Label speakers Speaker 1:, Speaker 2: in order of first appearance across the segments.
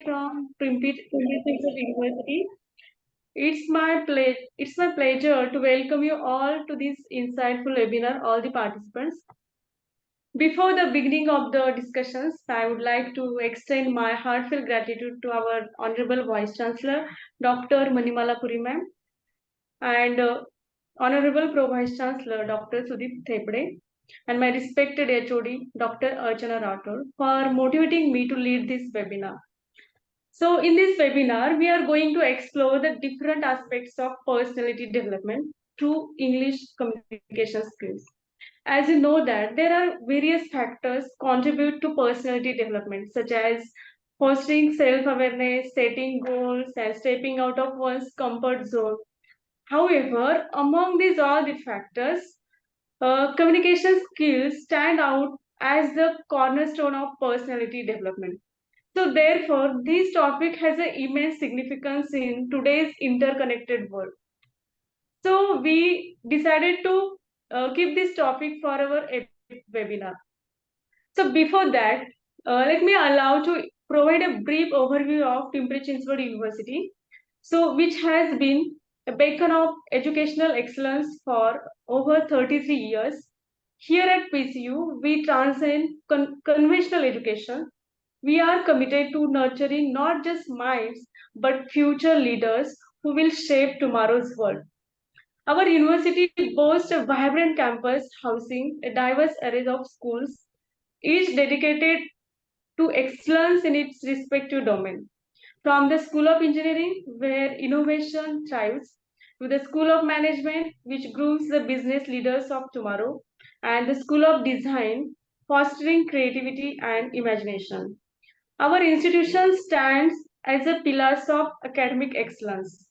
Speaker 1: from Pimpri University. It's my pleasure to welcome you all to this insightful webinar, all the participants. Before the beginning of the discussions, I would like to extend my heartfelt gratitude to our Honorable Vice Chancellor, Dr. Manimala Puri ma'am, and Honorable Pro Vice Chancellor, Dr. Sudip Thepde, and my respected HOD, Dr. Archana Rathod, for motivating me to lead this webinar. So in this webinar, we are going to explore the different aspects of personality development through English communication skills. As you know that there are various factors contribute to personality development, such as fostering self-awareness, setting goals, and stepping out of one's comfort zone. However, among these all the factors, communication skills stand out as the cornerstone of personality development. So therefore, this topic has an immense significance in today's interconnected world. So we decided to keep this topic for our webinar. So before that, let me allow to provide a brief overview of Pimpri-Chinchwad University, so which has been a beacon of educational excellence for over 33 years. Here at PCU, we transcend conventional education. We are committed to nurturing not just minds, but future leaders who will shape tomorrow's world. Our university boasts a vibrant campus housing a diverse array of schools, each dedicated to excellence in its respective domain. From the School of Engineering, where innovation thrives, to the School of Management, which grooms the business leaders of tomorrow, and the School of Design, fostering creativity and imagination. Our institution stands as a pillar of academic excellence.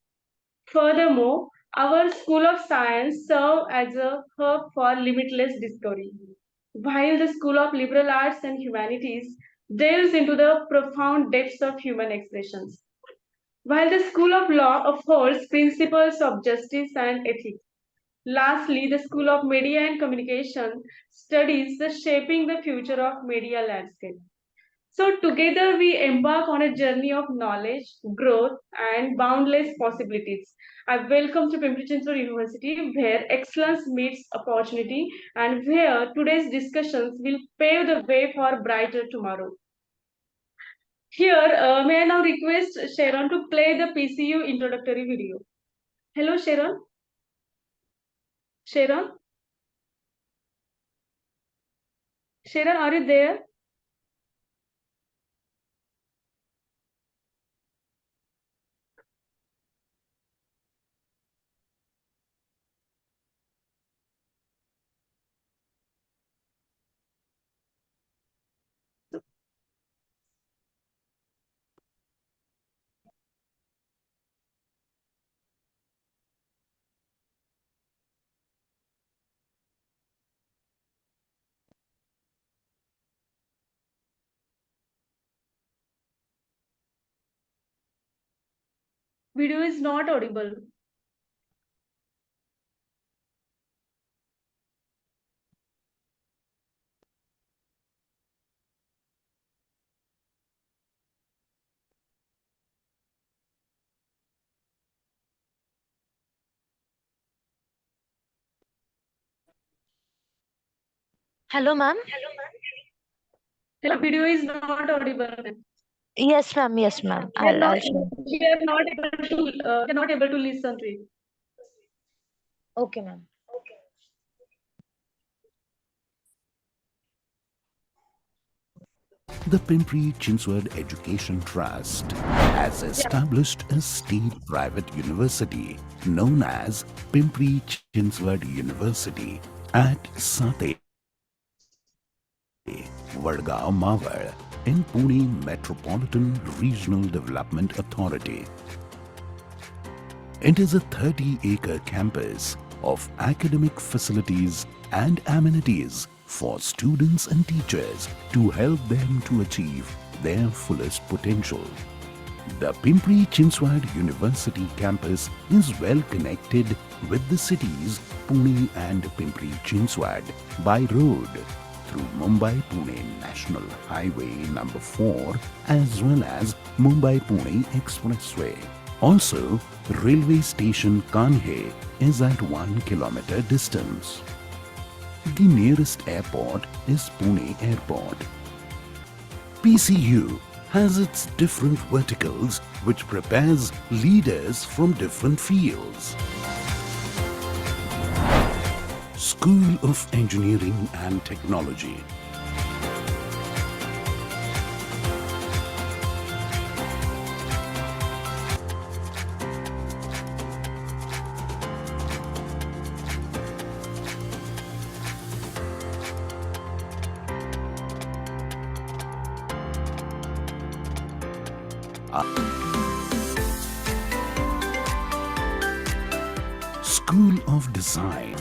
Speaker 1: Furthermore, our School of Science serves as a hub for limitless discovery, while the School of Liberal Arts and Humanities delves into the profound depths of human expressions, while the School of Law upholds principles of justice and ethics. Lastly, the School of Media and Communication studies the shaping the future of media landscape. So together we embark on a journey of knowledge, growth, and boundless possibilities. I welcome to Pimpri-Chinchwad University, where excellence meets opportunity and where today's discussions will pave the way for brighter tomorrow. Here, may I now request Sharon to play the PCU introductory video. Hello, Sharon. Sharon? Sharon, are you there? Video is not audible.
Speaker 2: Hello, ma'am.
Speaker 1: Hello, video is not audible.
Speaker 2: Yes, ma'am. Yes, ma'am.
Speaker 1: We are not,
Speaker 2: I'll share.
Speaker 1: we are not able to listen to it.
Speaker 2: Okay, ma'am.
Speaker 3: The Pimpri-Chinchwad Education Trust has established a state-private university known as Pimpri-Chinchwad University at Sate, Vadgaon, Mawar in Pune Metropolitan Regional Development Authority. It is a 30-acre campus of academic facilities and amenities for students and teachers to help them to achieve their fullest potential. The Pimpri-Chinchwad University campus is well connected with the cities Pune and Pimpri-Chinchwad by road. through Mumbai-Pune National Highway number 4 as well as Mumbai-Pune Expressway. Also, railway station Kanhe is at 1 kilometer distance. The nearest airport is Pune Airport. PCU has its different verticals which prepares leaders from different fields. School of Engineering and Technology. School of Design.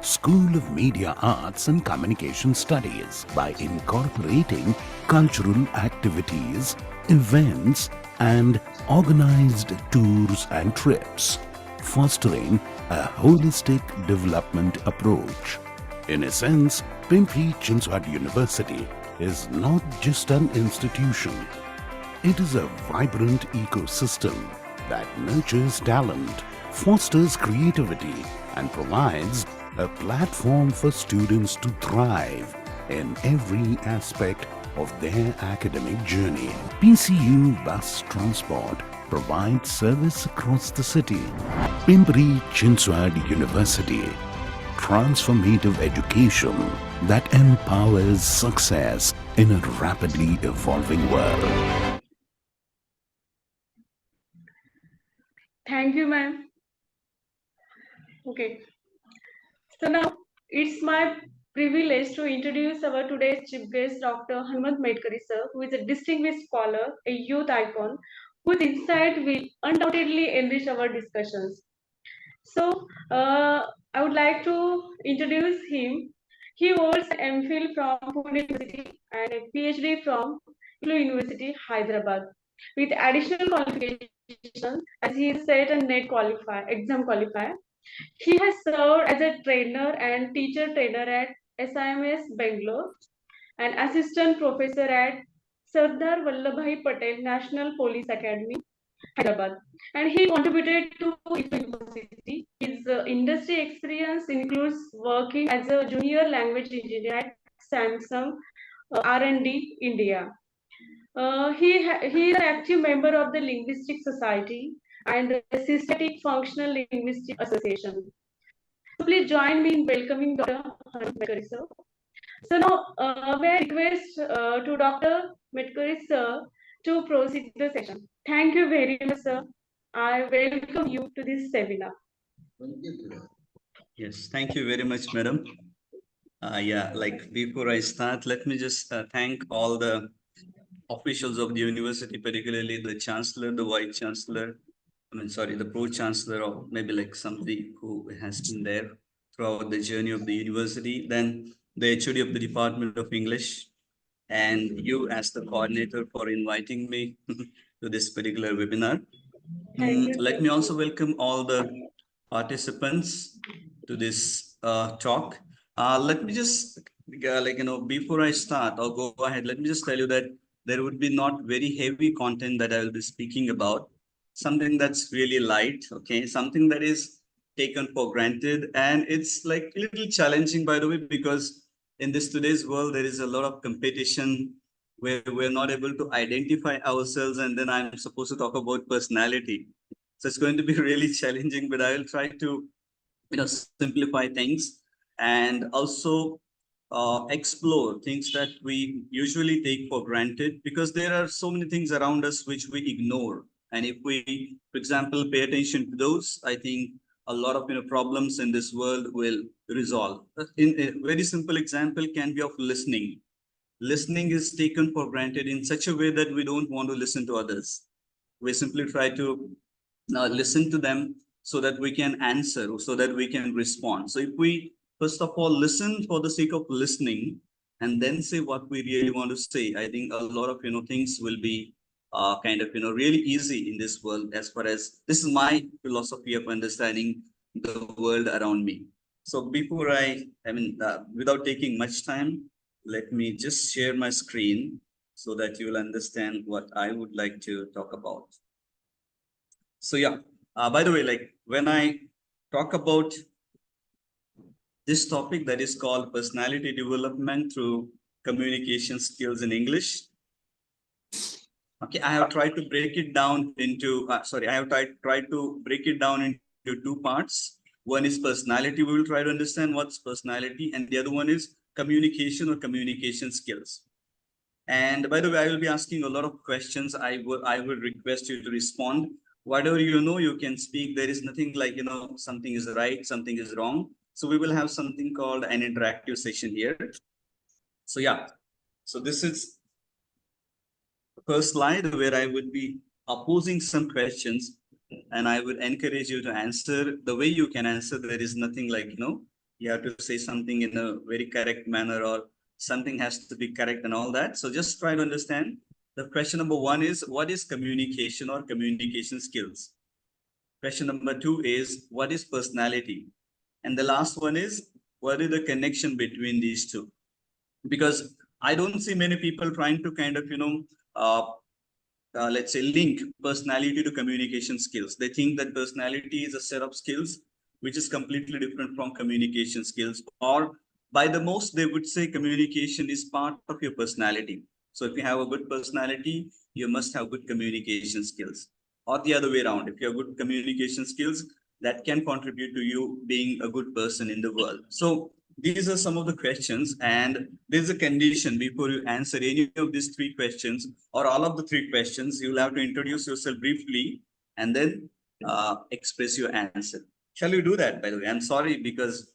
Speaker 3: School of Media Arts and Communication Studies by incorporating cultural activities, events and organized tours and trips, fostering a holistic development approach. In a sense, Pimpri-Chinchwad University is not just an institution. It is a vibrant ecosystem that nurtures talent, fosters creativity and provides a platform for students to thrive in every aspect of their academic journey. PCU Bus Transport provides service across the city. Pimpri-Chinchwad University, transformative education that empowers success in a rapidly evolving world.
Speaker 1: Thank you, ma'am. Okay. So now it's my privilege to introduce our today's chief guest, Dr. Hanmant Metkari, sir, who is a distinguished scholar, a youth icon, whose insight will undoubtedly enrich our discussions. So I would like to introduce him. He holds an MPhil from Pune University and a PhD from University, Hyderabad, with additional qualifications as he is set and NET exam qualifier. He has served as a trainer and teacher trainer at SIMS Bangalore, an assistant professor at Sardar Vallabhbhai Patel National Police Academy, Hyderabad, and he contributed to university. His industry experience includes working as a junior language engineer at Samsung R&D India. He is an active member of the Linguistic Society and the Systematic Functional Linguistic Association. So please join me in welcoming Dr. Hanmant Metkari, sir. So now, may I request to Dr. Metkari, sir, to proceed the session. Thank you very much, sir. I welcome you to this seminar.
Speaker 4: Yes, thank you very much, madam. Yeah, like before I start, let me just thank all the officials of the university, particularly the chancellor, the vice chancellor, the pro-chancellor, or maybe like somebody who has been there throughout the journey of the university, then the HOD of the Department of English, and you as the coordinator for inviting me to this particular webinar. Let me also welcome all the participants to this talk. Let me just, before I start or go ahead, let me just tell you that there would be not very heavy content that I will be speaking about. Something that's really light, okay? Something that is taken for granted. And it's like a little challenging, by the way, because in this today's world, there is a lot of competition where we're not able to identify ourselves. And then I'm supposed to talk about personality. So it's going to be really challenging, but I will try to, simplify things and also explore things that we usually take for granted, because there are so many things around us which we ignore. And if we, for example, pay attention to those, I think a lot of problems in this world will resolve. In a very simple example can be of listening. Listening is taken for granted in such a way that we don't want to listen to others. We simply try to listen to them so that we can answer, so that we can respond. So if we first of all listen for the sake of listening and then say what we really want to say, I think a lot of things will be kind of really easy in this world, as far as this is my philosophy of understanding the world around me. So before without taking much time, let me just share my screen so that you will understand what I would like to talk about. So yeah, by the way, like when I talk about this topic that is called personality development through communication skills in English. Okay, I have tried to break it down into, I have tried to break it down into two parts. One is personality. We will try to understand what's personality, and the other one is communication or communication skills. And by the way, I will be asking a lot of questions. I will request you to respond. Whatever you can speak. There is nothing like, something is right, something is wrong. So we will have something called an interactive session here. So yeah, so this is the first slide where I would be posing some questions, and I would encourage you to answer the way you can answer. There is nothing like, you have to say something in a very correct manner or something has to be correct and all that. So just try to understand. The question number one is, what is communication or communication skills? Question number two is, what is personality? And the last one is, what is the connection between these two? Because I don't see many people trying to kind of, let's say, link personality to communication skills. They think that personality is a set of skills which is completely different from communication skills, or by the most they would say communication is part of your personality. So if you have a good personality, you must have good communication skills, or the other way around. If you have good communication skills, that can contribute to you being a good person in the world. So these are some of the questions, and there's a condition before you answer any of these three questions or all of the three questions. You'll have to introduce yourself briefly and then express your answer. Shall we do that, by the way? I'm sorry, because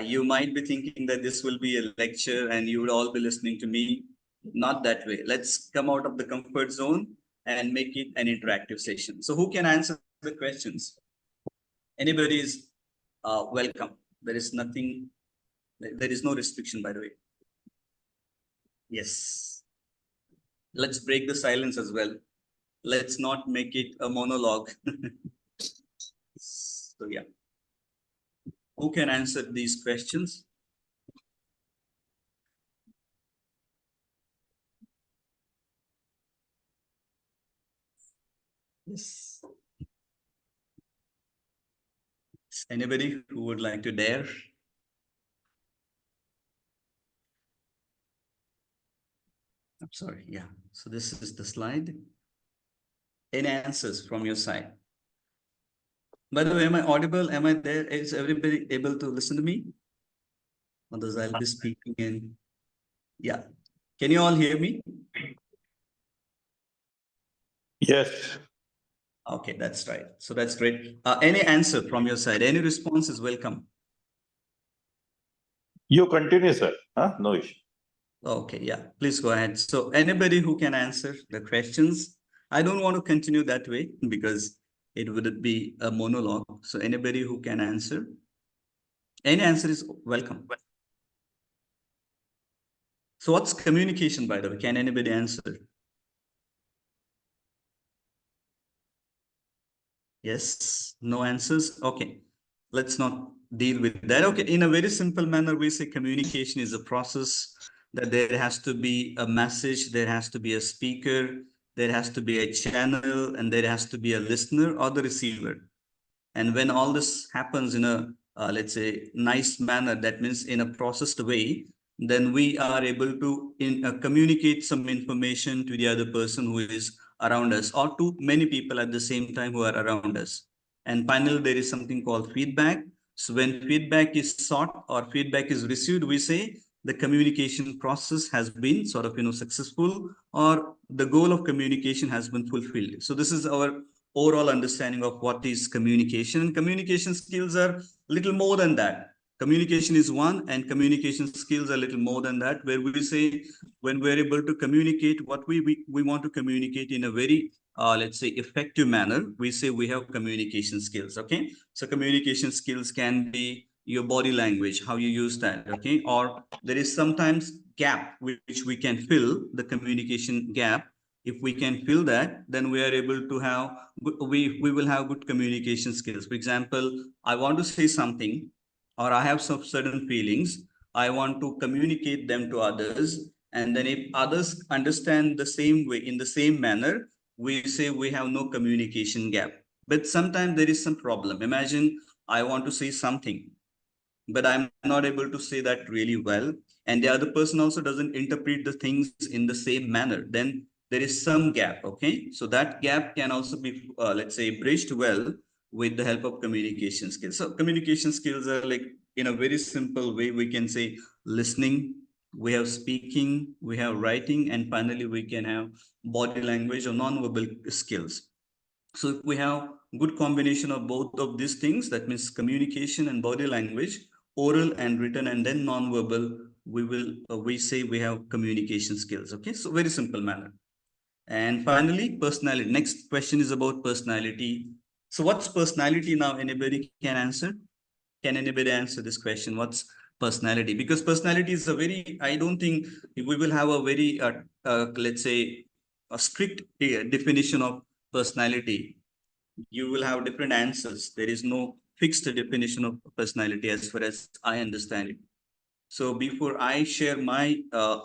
Speaker 4: you might be thinking that this will be a lecture and you will all be listening to me. Not that way. Let's come out of the comfort zone and make it an interactive session. So who can answer the questions? Anybody is welcome. There is nothing, there is no restriction, by the way. Yes. Let's break the silence as well. Let's not make it a monologue. So yeah. Who can answer these questions? Yes. Anybody who would like to dare? I'm sorry. Yeah. So this is the slide. Any answers from your side? By the way, am I audible? Am I there? Is everybody able to listen to me? Otherwise, I'll be speaking in. Yeah. Can you all hear me?
Speaker 5: Yes.
Speaker 4: Okay, that's right. So that's great. Any answer from your side? Any response is welcome.
Speaker 5: You continue, sir. No issue.
Speaker 4: Okay, yeah, please go ahead. So anybody who can answer the questions, I don't want to continue that way because it would be a monologue. So anybody who can answer, any answer is welcome. So what's communication, by the way? Can anybody answer? Yes, no answers. Okay, let's not deal with that. Okay, in a very simple manner, we say communication is a process that there has to be a message, there has to be a speaker, there has to be a channel, and there has to be a listener or the receiver. And when all this happens in a, let's say, nice manner, that means in a processed way, then we are able to communicate some information to the other person who is around us, or to many people at the same time who are around us. And finally, there is something called feedback. So when feedback is sought or feedback is received, we say the communication process has been sort of, successful, or the goal of communication has been fulfilled. So this is our overall understanding of what is communication. And communication skills are little more than that. communication is one, and communication skills are a little more than that, where we say when we're able to communicate what we want to communicate in a very, let's say, effective manner, we say we have communication skills. Okay. So communication skills can be your body language, how you use that. Okay. Or there is sometimes gap which we can fill, the communication gap. If we can fill that, then we are able to have we will have good communication skills. For example, I want to say something, or I have some certain feelings, I want to communicate them to others. And then if others understand the same way, in the same manner, we say we have no communication gap. But sometimes there is some problem. Imagine I want to say something, but I'm not able to say that really well. And the other person also doesn't interpret the things in the same manner. Then there is some gap. Okay. So that gap can also be, let's say, bridged well with the help of communication skills. So communication skills are like, in a very simple way, we can say listening, we have speaking, we have writing, and finally we can have body language or non-verbal skills. So if we have good combination of both of these things, that means communication and body language, oral and written, and then non-verbal, we say we have communication skills. Okay, so very simple manner. And finally, personality. Next question is about personality. So what's personality now? Anybody can answer? Can anybody answer this question? What's personality? Because personality is a very, I don't think we will have a very, let's say, a strict definition of personality. You will have different answers. There is no fixed definition of personality as far as I understand it. So before I share my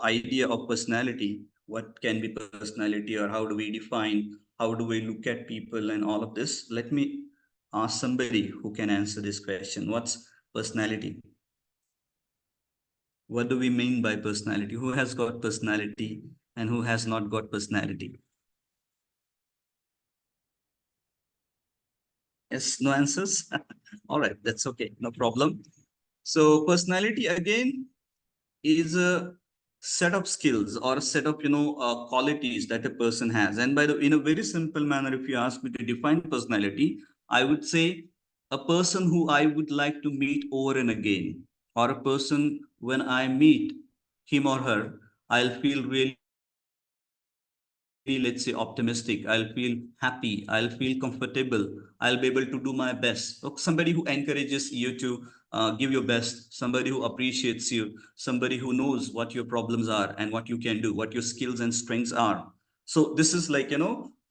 Speaker 4: idea of personality, what can be personality, or how do we define, how do we look at people and all of this, let me ask somebody who can answer this question. What's personality? What do we mean by personality? Who has got personality and who has not got personality? Yes, no answers? All right, that's okay, no problem. So personality again is a set of skills or a set of qualities that a person has. And by the in a very simple manner, if you ask me to define personality, I would say a person who I would like to meet over and again, or a person when I meet him or her, I'll feel really, let's say, optimistic, I'll feel happy, I'll feel comfortable, I'll be able to do my best. So somebody who encourages you to give your best, somebody who appreciates you, somebody who knows what your problems are and what you can do, what your skills and strengths are. So this is like,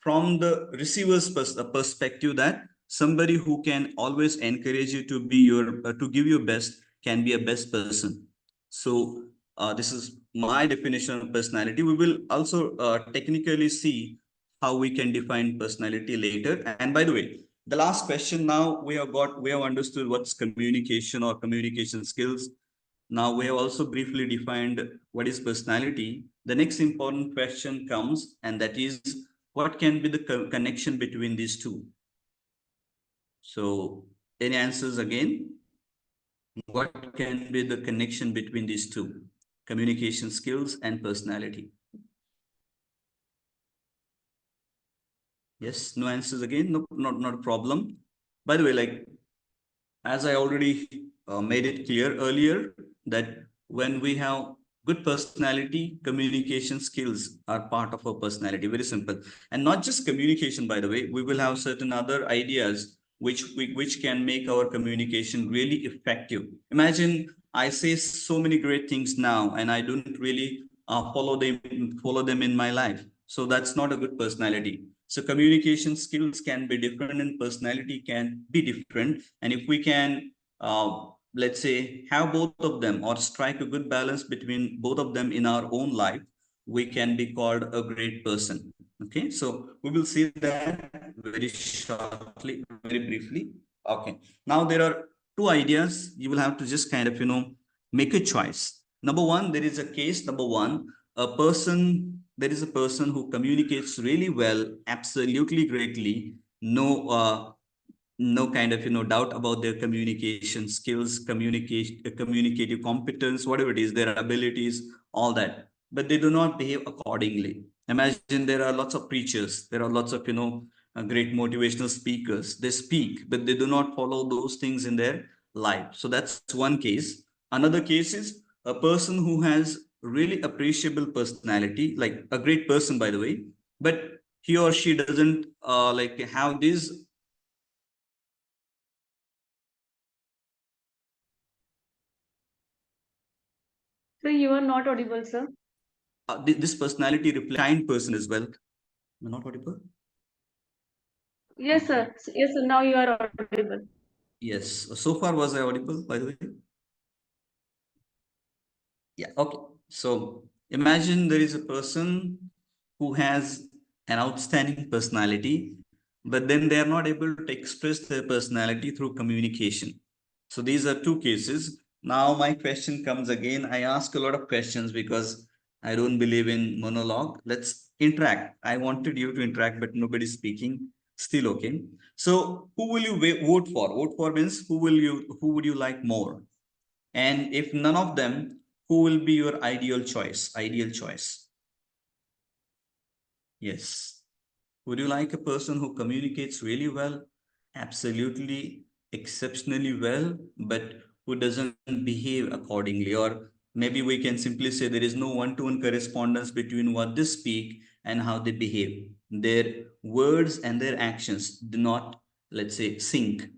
Speaker 4: from the receiver's perspective, that somebody who can always encourage you to be your to give your best can be a best person. So this is my definition of personality. We will also technically see how we can define personality later. And by the way, the last question, now we have understood what's communication or communication skills. Now we have also briefly defined what is personality. The next important question comes, and that is, what can be the connection between these two? So any answers again? What can be the connection between these two? Communication skills and personality. Yes, no answers again. No, not a problem. By the way, like, as I already made it clear earlier, that when we have good personality, communication skills are part of our personality. Very simple. And not just communication, by the way, we will have certain other ideas which can make our communication really effective. Imagine I say so many great things now, and I don't really follow them in my life. So that's not a good personality. So communication skills can be different and personality can be different. And if we can, let's say, have both of them or strike a good balance between both of them in our own life, we can be called a great person. Okay, so we will see that very shortly, very briefly. Okay, now there are two ideas. You will have to just kind of, make a choice. Number one, there is a case. Number one, there is a person who communicates really well, absolutely greatly, no kind of doubt about their communication skills, communicative competence, whatever it is, their abilities, all that, but they do not behave accordingly. Imagine there are lots of preachers, there are lots of great motivational speakers, they speak, but they do not follow those things in their life. So that's one case. Another case is a person who has really appreciable personality, like a great person, by the way, but he or she doesn't like have this.
Speaker 1: So you are not audible, sir.
Speaker 4: This personality reflects kind person as well. Am I not audible?
Speaker 1: Yes, sir. Yes, sir. Now you are audible.
Speaker 4: Yes. So far, was I audible, by the way? Yeah. Okay. So imagine there is a person who has an outstanding personality, but then they are not able to express their personality through communication. So these are two cases. Now my question comes again. I ask a lot of questions because I don't believe in monologue. Let's interact. I wanted you to interact, but nobody's speaking. Still okay. So who will you vote for? Vote for means who would you like more? And if none of them, who will be your ideal choice? Ideal choice. Yes. Would you like a person who communicates really well? Absolutely, exceptionally well, but who doesn't behave accordingly? Or maybe we can simply say there is no one-to-one correspondence between what they speak and how they behave. Their words and their actions do not, let's say, sync,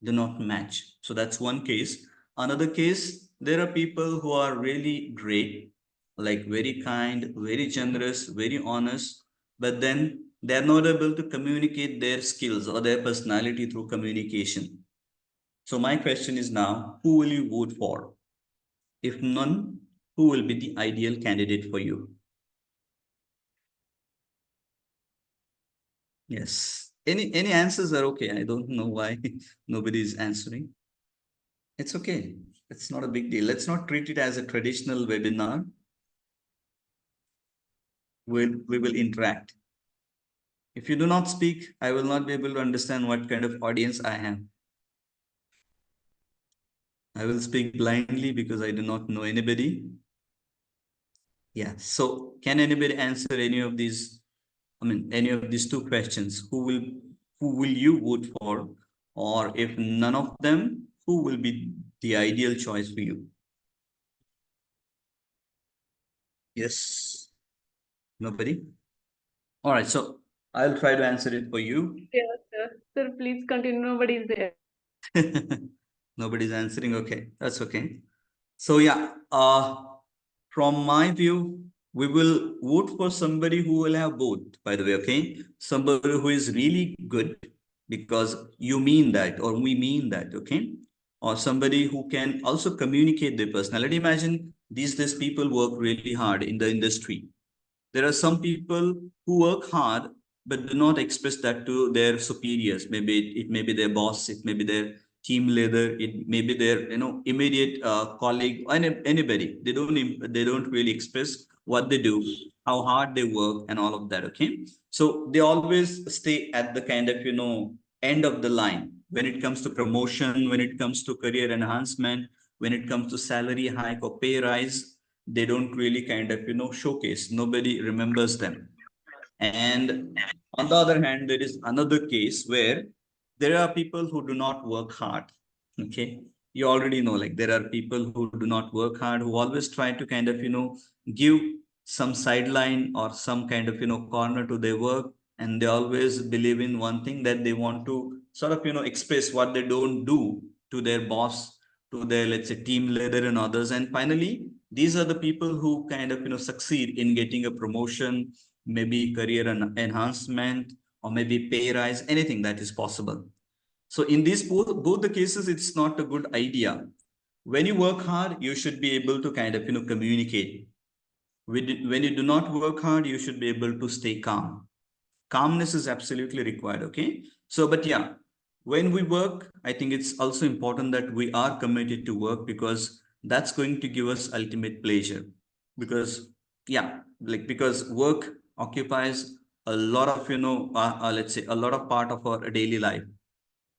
Speaker 4: do not match. So that's one case. Another case, there are people who are really great, like very kind, very generous, very honest, but then they're not able to communicate their skills or their personality through communication. So my question is now, who will you vote for? If none, who will be the ideal candidate for you? Yes. Any answers are okay. I don't know why nobody is answering. It's okay. It's not a big deal. Let's not treat it as a traditional webinar. We will interact. If you do not speak, I will not be able to understand what kind of audience I have. I will speak blindly because I do not know anybody. Yeah. So can anybody answer any of these? I mean, any of these two questions? Who will you vote for? Or if none of them, who will be the ideal choice for you? Yes. Nobody? All right. So I'll try to answer it for you.
Speaker 1: Yes, sir. Sir, please continue. Nobody is there.
Speaker 4: Nobody's answering. Okay. That's okay. So yeah, from my view, we will vote for somebody who will have both, by the way, okay? Somebody who is really good because you mean that or we mean that, okay? Or somebody who can also communicate their personality. Imagine these days people work really hard in the industry. There are some people who work hard but do not express that to their superiors. Maybe it may be their boss, it may be their team leader, it may be their immediate colleague, anybody. They don't really express what they do, how hard they work, and all of that. Okay, so they always stay at the kind of end of the line when it comes to promotion, when it comes to career enhancement, when it comes to salary hike or pay rise. They don't really kind of showcase. Nobody remembers them. And on the other hand, there is another case where there are people who do not work hard. Okay, you already know, like there are people who do not work hard, who always try to kind of give some sideline or some kind of corner to their work, and they always believe in one thing, that they want to sort of express what they don't do to their boss, to their, let's say, team leader and others. And finally, these are the people who kind of succeed in getting a promotion, maybe career enhancement, or maybe pay rise, anything that is possible. So in these both the cases, it's not a good idea. When you work hard, you should be able to kind of communicate. When you do not work hard, you should be able to stay calm. Calmness is absolutely required. Okay, so but yeah, when we work, I think it's also important that we are committed to work, because that's going to give us ultimate pleasure. Because yeah, like because work occupies a lot of let's say a lot of part of our daily life.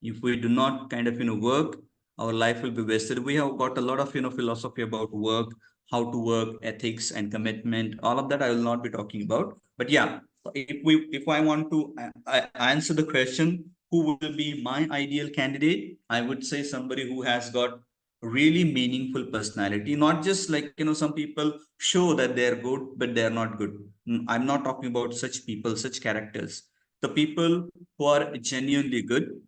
Speaker 4: If we do not kind of work, our life will be wasted. We have got a lot of philosophy about work, how to work, ethics and commitment. All of that I will not be talking about. But yeah, if I want to answer the question, who will be my ideal candidate? I would say somebody who has got really meaningful personality, not just like, some people show that they're good, but they're not good. I'm not talking about such people, such characters. The people who are genuinely good.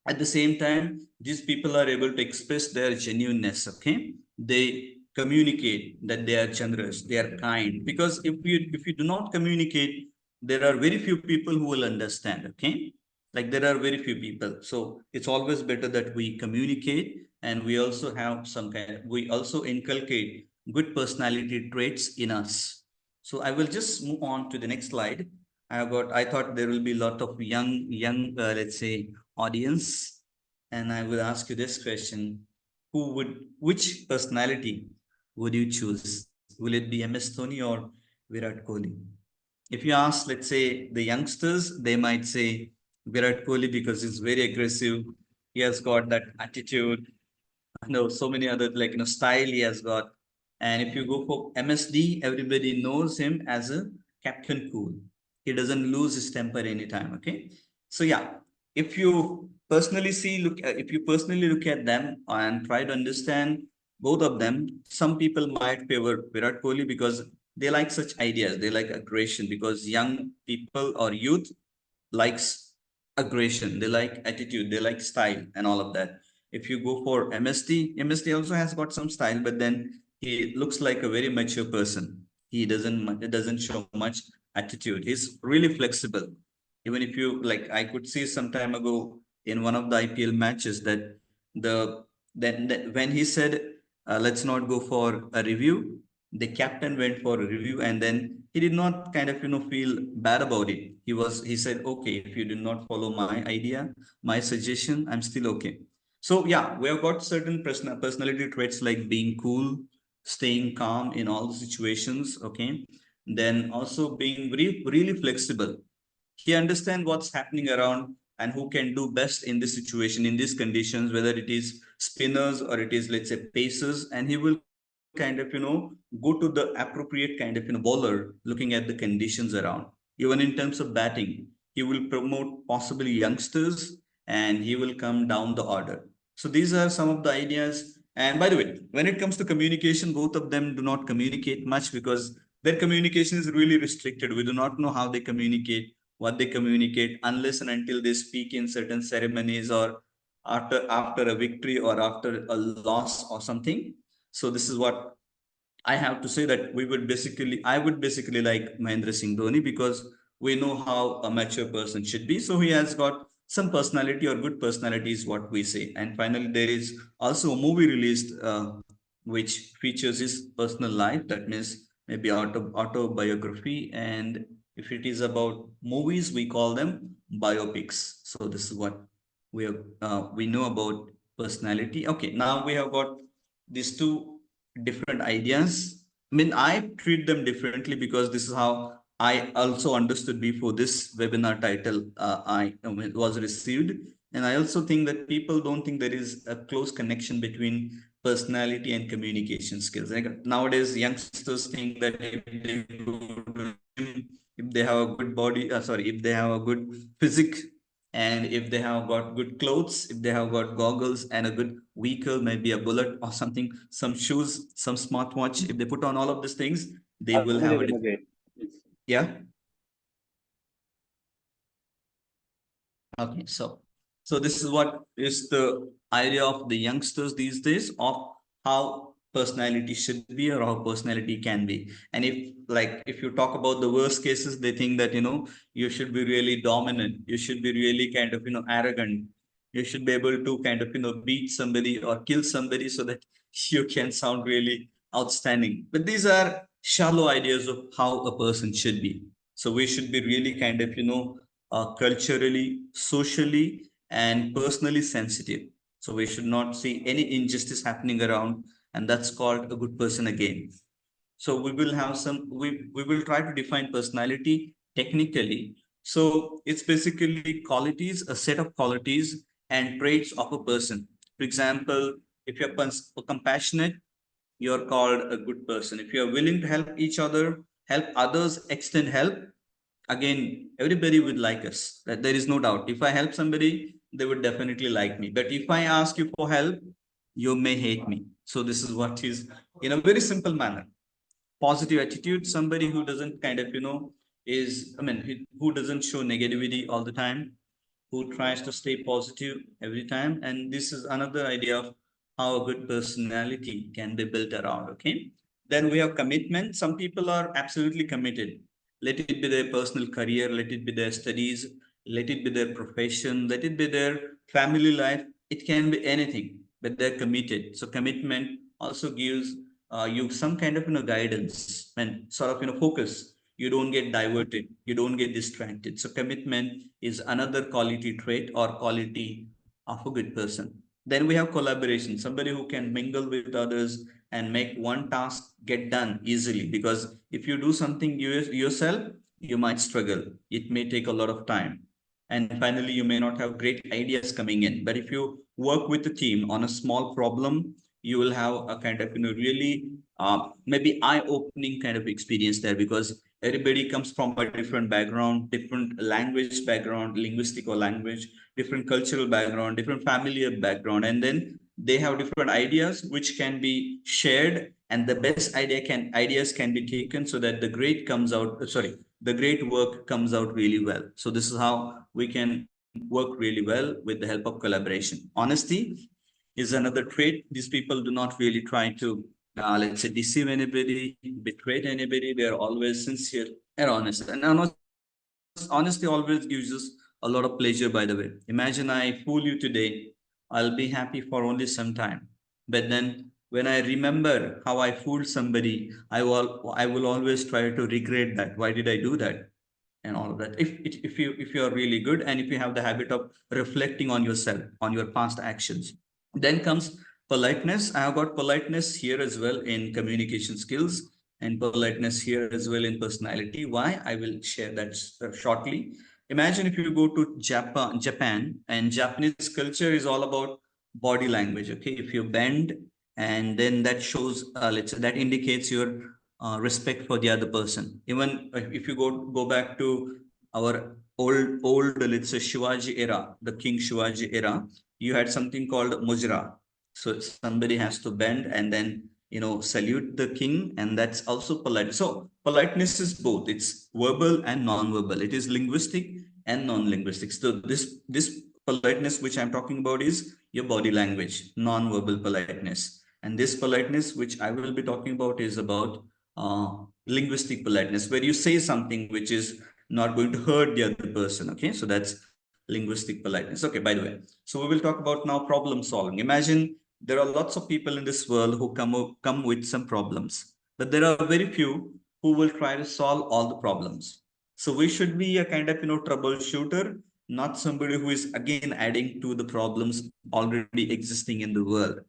Speaker 4: At the same time, these people are able to express their genuineness. Okay, they communicate that they are generous, they are kind. Because if you do not communicate, there are very few people who will understand. Okay, like there are very few people. So it's always better that we communicate, and we also have some kind. We also inculcate good personality traits in us. So I will just move on to the next slide. I thought there will be a lot of young, let's say, audience, and I will ask you this question: which personality would you choose? Will it be MS Dhoni or Virat Kohli? If you ask, let's say, the youngsters, they might say Virat Kohli because he's very aggressive. He has got that attitude. No, so many other, like, style he has got. And if you go for MSD, everybody knows him as a Captain Cool. He doesn't lose his temper anytime. Okay. So yeah, if you if you personally look at them and try to understand both of them, some people might favor Virat Kohli because they like such ideas. They like aggression, because young people or youth likes aggression, they like attitude, they like style and all of that. If you go for MSD also has got some style, but then he looks like a very mature person. He doesn't show much attitude. He's really flexible. Even if you like, I could see some time ago in one of the IPL matches that the when he said, let's not go for a review, the captain went for a review, and then he did not kind of feel bad about it. He said, okay, if you do not follow my idea, my suggestion, I'm still okay. So yeah, we have got certain personality traits like being cool, staying calm in all situations. Okay, then also being really flexible. He understands what's happening around and who can do best in this situation, in these conditions, whether it is spinners or it is, let's say, pacers. And he will kind of go to the appropriate kind of bowler, looking at the conditions around. Even in terms of batting, he will promote possibly youngsters, and he will come down the order. So these are some of the ideas. And by the way, when it comes to communication, both of them do not communicate much because their communication is really restricted. We do not know how they communicate, what they communicate, unless and until they speak in certain ceremonies, or after a victory or after a loss or something. So this is what I have to say, that I would basically like Mahendra Singh Dhoni, because we know how a mature person should be. So he has got some personality, or good personality is what we say. And finally, there is also a movie released which features his personal life. That means maybe autobiography. And if it is about movies, we call them biopics. So this is what we know about personality. Okay, now we have got these two different ideas. I mean, I treat them differently because this is how I also understood before this webinar title was received. And I also think that people don't think there is a close connection between personality and communication skills. Like nowadays, youngsters think that if they go to gym, if they have a good body, if they have a good physique, and if they have got good clothes, if they have got goggles and a good vehicle, maybe a bullet or something, some shoes, some smartwatch, if they put on all of these things, they will have a yeah. Okay, so this is what is the idea of the youngsters these days, of how personality should be or how personality can be. And if you talk about the worst cases, they think that you should be really dominant, you should be really kind of arrogant, you should be able to kind of beat somebody or kill somebody so that you can sound really outstanding. But these are shallow ideas of how a person should be. So we should be really kind of culturally, socially, and personally sensitive. So we should not see any injustice happening around, and that's called a good person again. So we will try to define personality technically. So it's basically qualities, a set of qualities and traits of a person. For example, if you're compassionate, you're called a good person. If you're willing to help each other, help others, extend help, again, everybody would like us. That there is no doubt. If I help somebody, they would definitely like me. But if I ask you for help, you may hate me. So this is what is in a very simple manner. Positive attitude, somebody who doesn't kind of, who doesn't show negativity all the time, who tries to stay positive every time. And this is another idea of how a good personality can be built around. Okay. Then we have commitment. Some people are absolutely committed. Let it be their personal career, let it be their studies, let it be their profession, let it be their family life. It can be anything, but they're committed. So commitment also gives you some kind of guidance and sort of focus. You don't get diverted, you don't get distracted. So commitment is another quality trait or quality of a good person. Then we have collaboration, somebody who can mingle with others and make one task get done easily. Because if you do something yourself, you might struggle, it may take a lot of time, and finally you may not have great ideas coming in. But if you work with a team on a small problem, you will have a kind of really maybe eye-opening kind of experience there, because everybody comes from a different background, different language background, linguistic or language, different cultural background, different familiar background, and then they have different ideas which can be shared, and the best ideas can be taken, so that the great comes out the great work comes out really well. So this is how we can work really well with the help of collaboration. Honesty is another trait. These people do not really try to, let's say, deceive anybody, betray anybody. They are always sincere and honest. And honesty always gives us a lot of pleasure, by the way. Imagine I fool you today, I'll be happy for only some time. But then when I remember how I fooled somebody, I will always try to regret that. Why did I do that? And all of that. If you are really good, and if you have the habit of reflecting on yourself, on your past actions. Then comes politeness. I have got politeness here as well in communication skills, and politeness here as well in personality. Why? I will share that shortly. Imagine if you go to Japan, and Japanese culture is all about body language. Okay, if you bend, and then that shows, let's say, that indicates your respect for the other person. Even if you go back to our old, let's say, Shivaji era, the King Shivaji era, you had something called mujra. So somebody has to bend and then salute the king, and that's also polite. So politeness is both. It's verbal and non-verbal. It is linguistic and non-linguistic. So this politeness which I'm talking about is your body language, non-verbal politeness. And this politeness which I will be talking about is about linguistic politeness, where you say something which is not going to hurt the other person. Okay, so that's linguistic politeness. Okay, by the way, so we will talk about now problem solving. Imagine there are lots of people in this world who come with some problems, but there are very few who will try to solve all the problems. So we should be a kind of troubleshooter, not somebody who is again adding to the problems already existing in the world.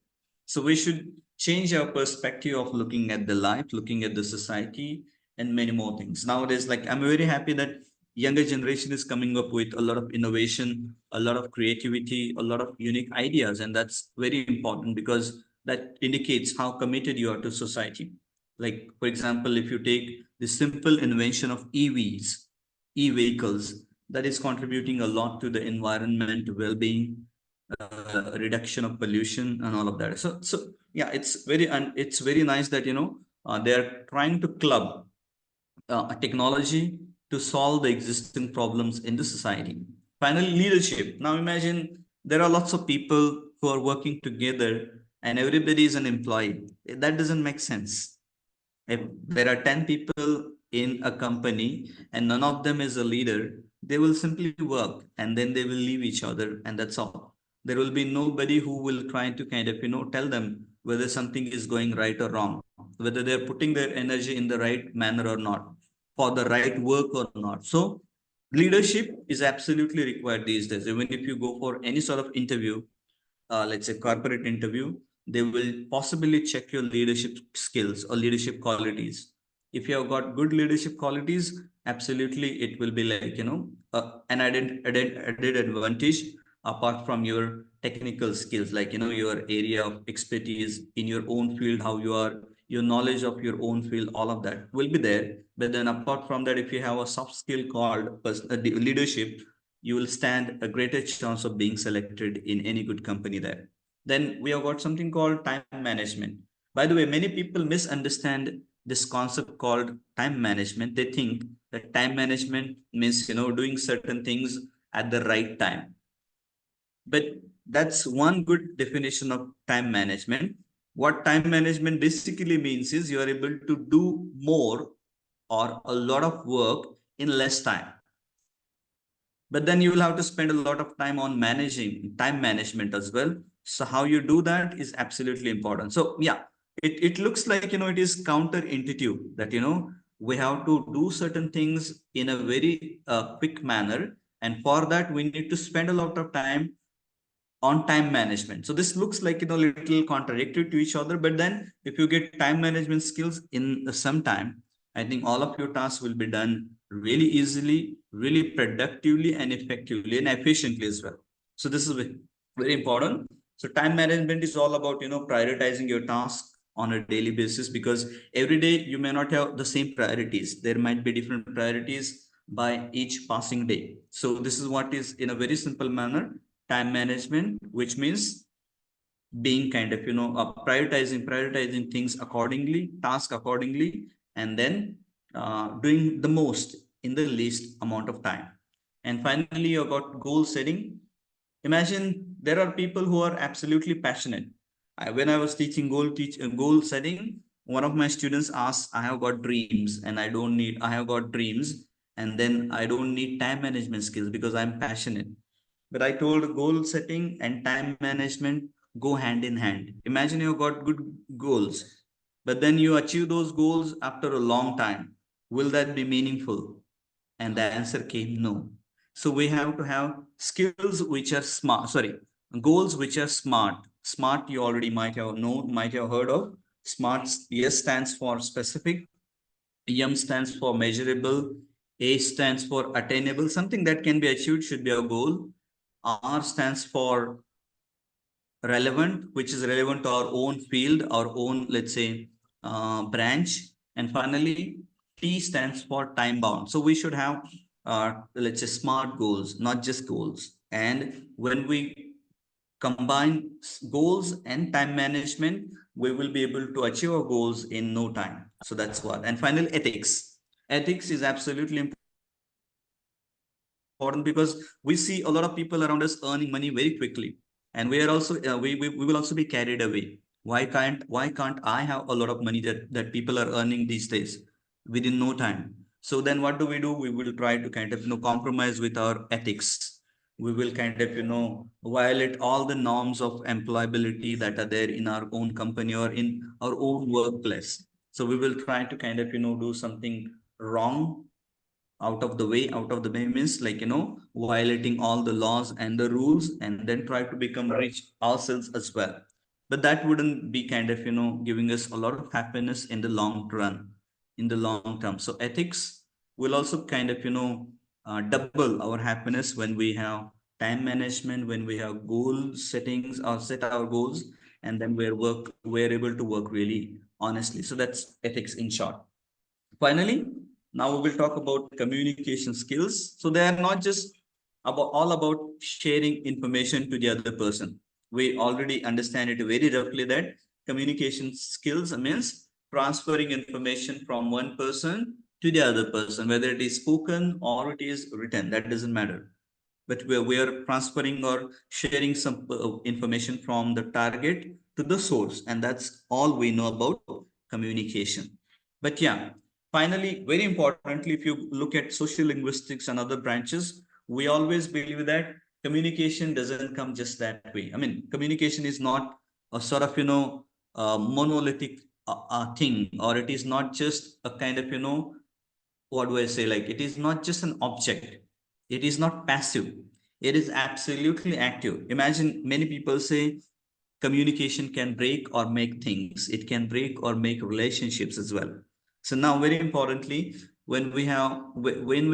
Speaker 4: So we should change our perspective of looking at the life, looking at the society, and many more things. Nowadays, like, I'm very happy that younger generation is coming up with a lot of innovation, a lot of creativity, a lot of unique ideas. And that's very important, because that indicates how committed you are to society. Like, for example, if you take the simple invention of EVs, e-vehicles, that is contributing a lot to the environment, well-being, reduction of pollution, and all of that. So yeah, it's very nice that they are trying to club a technology to solve the existing problems in the society. Finally, leadership. Now imagine there are lots of people who are working together, and everybody is an employee. That doesn't make sense. If there are 10 people in a company and none of them is a leader, they will simply work and then they will leave each other, and that's all. There will be nobody who will try to kind of tell them whether something is going right or wrong, whether they're putting their energy in the right manner or not, for the right work or not. So leadership is absolutely required these days. Even if you go for any sort of interview, let's say corporate interview, they will possibly check your leadership skills or leadership qualities. If you have got good leadership qualities, absolutely it will be like an added advantage, apart from your technical skills, like your area of expertise in your own field, how you are your knowledge of your own field, all of that will be there. But then apart from that, if you have a soft skill called leadership, you will stand a greater chance of being selected in any good company there. Then we have got something called time management. By the way, many people misunderstand this concept called time management. They think that time management means, doing certain things at the right time. But that's one good definition of time management. What time management basically means is you are able to do more or a lot of work in less time. But then you will have to spend a lot of time on managing time management as well. So how you do that is absolutely important. So yeah, it looks like, it is counterintuitive that, we have to do certain things in a very quick manner. And for that, we need to spend a lot of time on time management. So this looks like, little contradictory to each other, but then if you get time management skills in some time, I think all of your tasks will be done really easily, really productively and effectively and efficiently as well. So this is very important. So time management is all about, prioritizing your task on a daily basis, because every day you may not have the same priorities. There might be different priorities by each passing day. So this is what is, in a very simple manner, time management, which means being kind of, prioritizing things accordingly, task accordingly, and then doing the most in the least amount of time. And finally, you got goal setting. Imagine there are people who are absolutely passionate. When I was teaching goal setting, one of my students asked, I have got dreams and I have got dreams, and then I don't need time management skills because I'm passionate. But I told goal setting and time management go hand in hand. Imagine you've got good goals, but then you achieve those goals after a long time. Will that be meaningful? And the answer came no. So we have to have skills which are smart, goals which are smart. Smart, you already might have heard of. Smart, S stands for specific, M stands for measurable, A stands for attainable, something that can be achieved should be a goal. R stands for relevant, which is relevant to our own field, our own, let's say, branch. And finally, T stands for time bound. So we should have, let's say, smart goals, not just goals. And when we combine goals and time management, we will be able to achieve our goals in no time. So that's what. And finally, ethics. Ethics is absolutely important because we see a lot of people around us earning money very quickly, and we are also we will also be carried away. Why can't I have a lot of money that people are earning these days within no time? So then what do? We will try to kind of compromise with our ethics. We will kind of violate all the norms of employability that are there in our own company or in our own workplace. So we will try to kind of do something wrong out of the way means like, violating all the laws and the rules, and then try to become rich ourselves as well. But that wouldn't be kind of, giving us a lot of happiness in the long run, in the long term. So ethics will also kind of, double our happiness when we have time management, when we have goal settings or set our goals, and then we're able to work really honestly. So that's ethics in short. Finally, now we will talk about communication skills. So they are not just all about sharing information to the other person. We already understand it very roughly that communication skills means transferring information from one person to the other person, whether it is spoken or it is written, that doesn't matter. But we are transferring or sharing some information from the target to the source, and that's all we know about communication. But yeah, finally, very importantly, if you look at social linguistics and other branches, we always believe that communication doesn't come just that way. I mean, communication is not a sort of, monolithic thing, or it is not just a kind of, what do I say? Like, it is not just an object. It is not passive. It is absolutely active. Imagine many people say communication can break or make things. It can break or make relationships as well. So now, very importantly, when we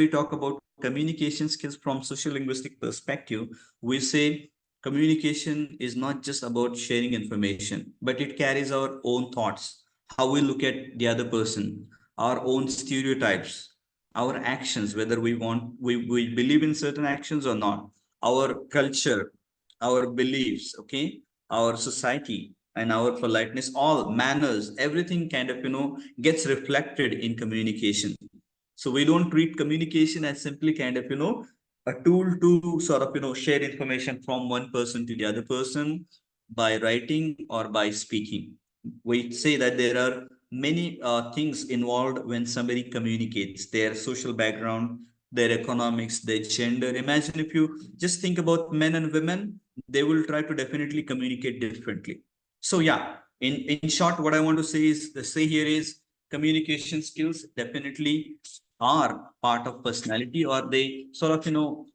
Speaker 4: talk about communication skills from social linguistic perspective, we say communication is not just about sharing information, but it carries our own thoughts. how we look at the other person, our own stereotypes, our actions, whether we believe in certain actions or not, our culture, our beliefs, okay, our society and our politeness, all manners, everything kind of, gets reflected in communication. So we don't treat communication as simply kind of, a tool to sort of, share information from one person to the other person by writing or by speaking. We say that there are many things involved when somebody communicates: their social background, their economics, their gender. Imagine if you just think about men and women, they will try to definitely communicate differently. So yeah, in short, what I want to say is, the say here is, communication skills definitely are part of personality, or they sort of,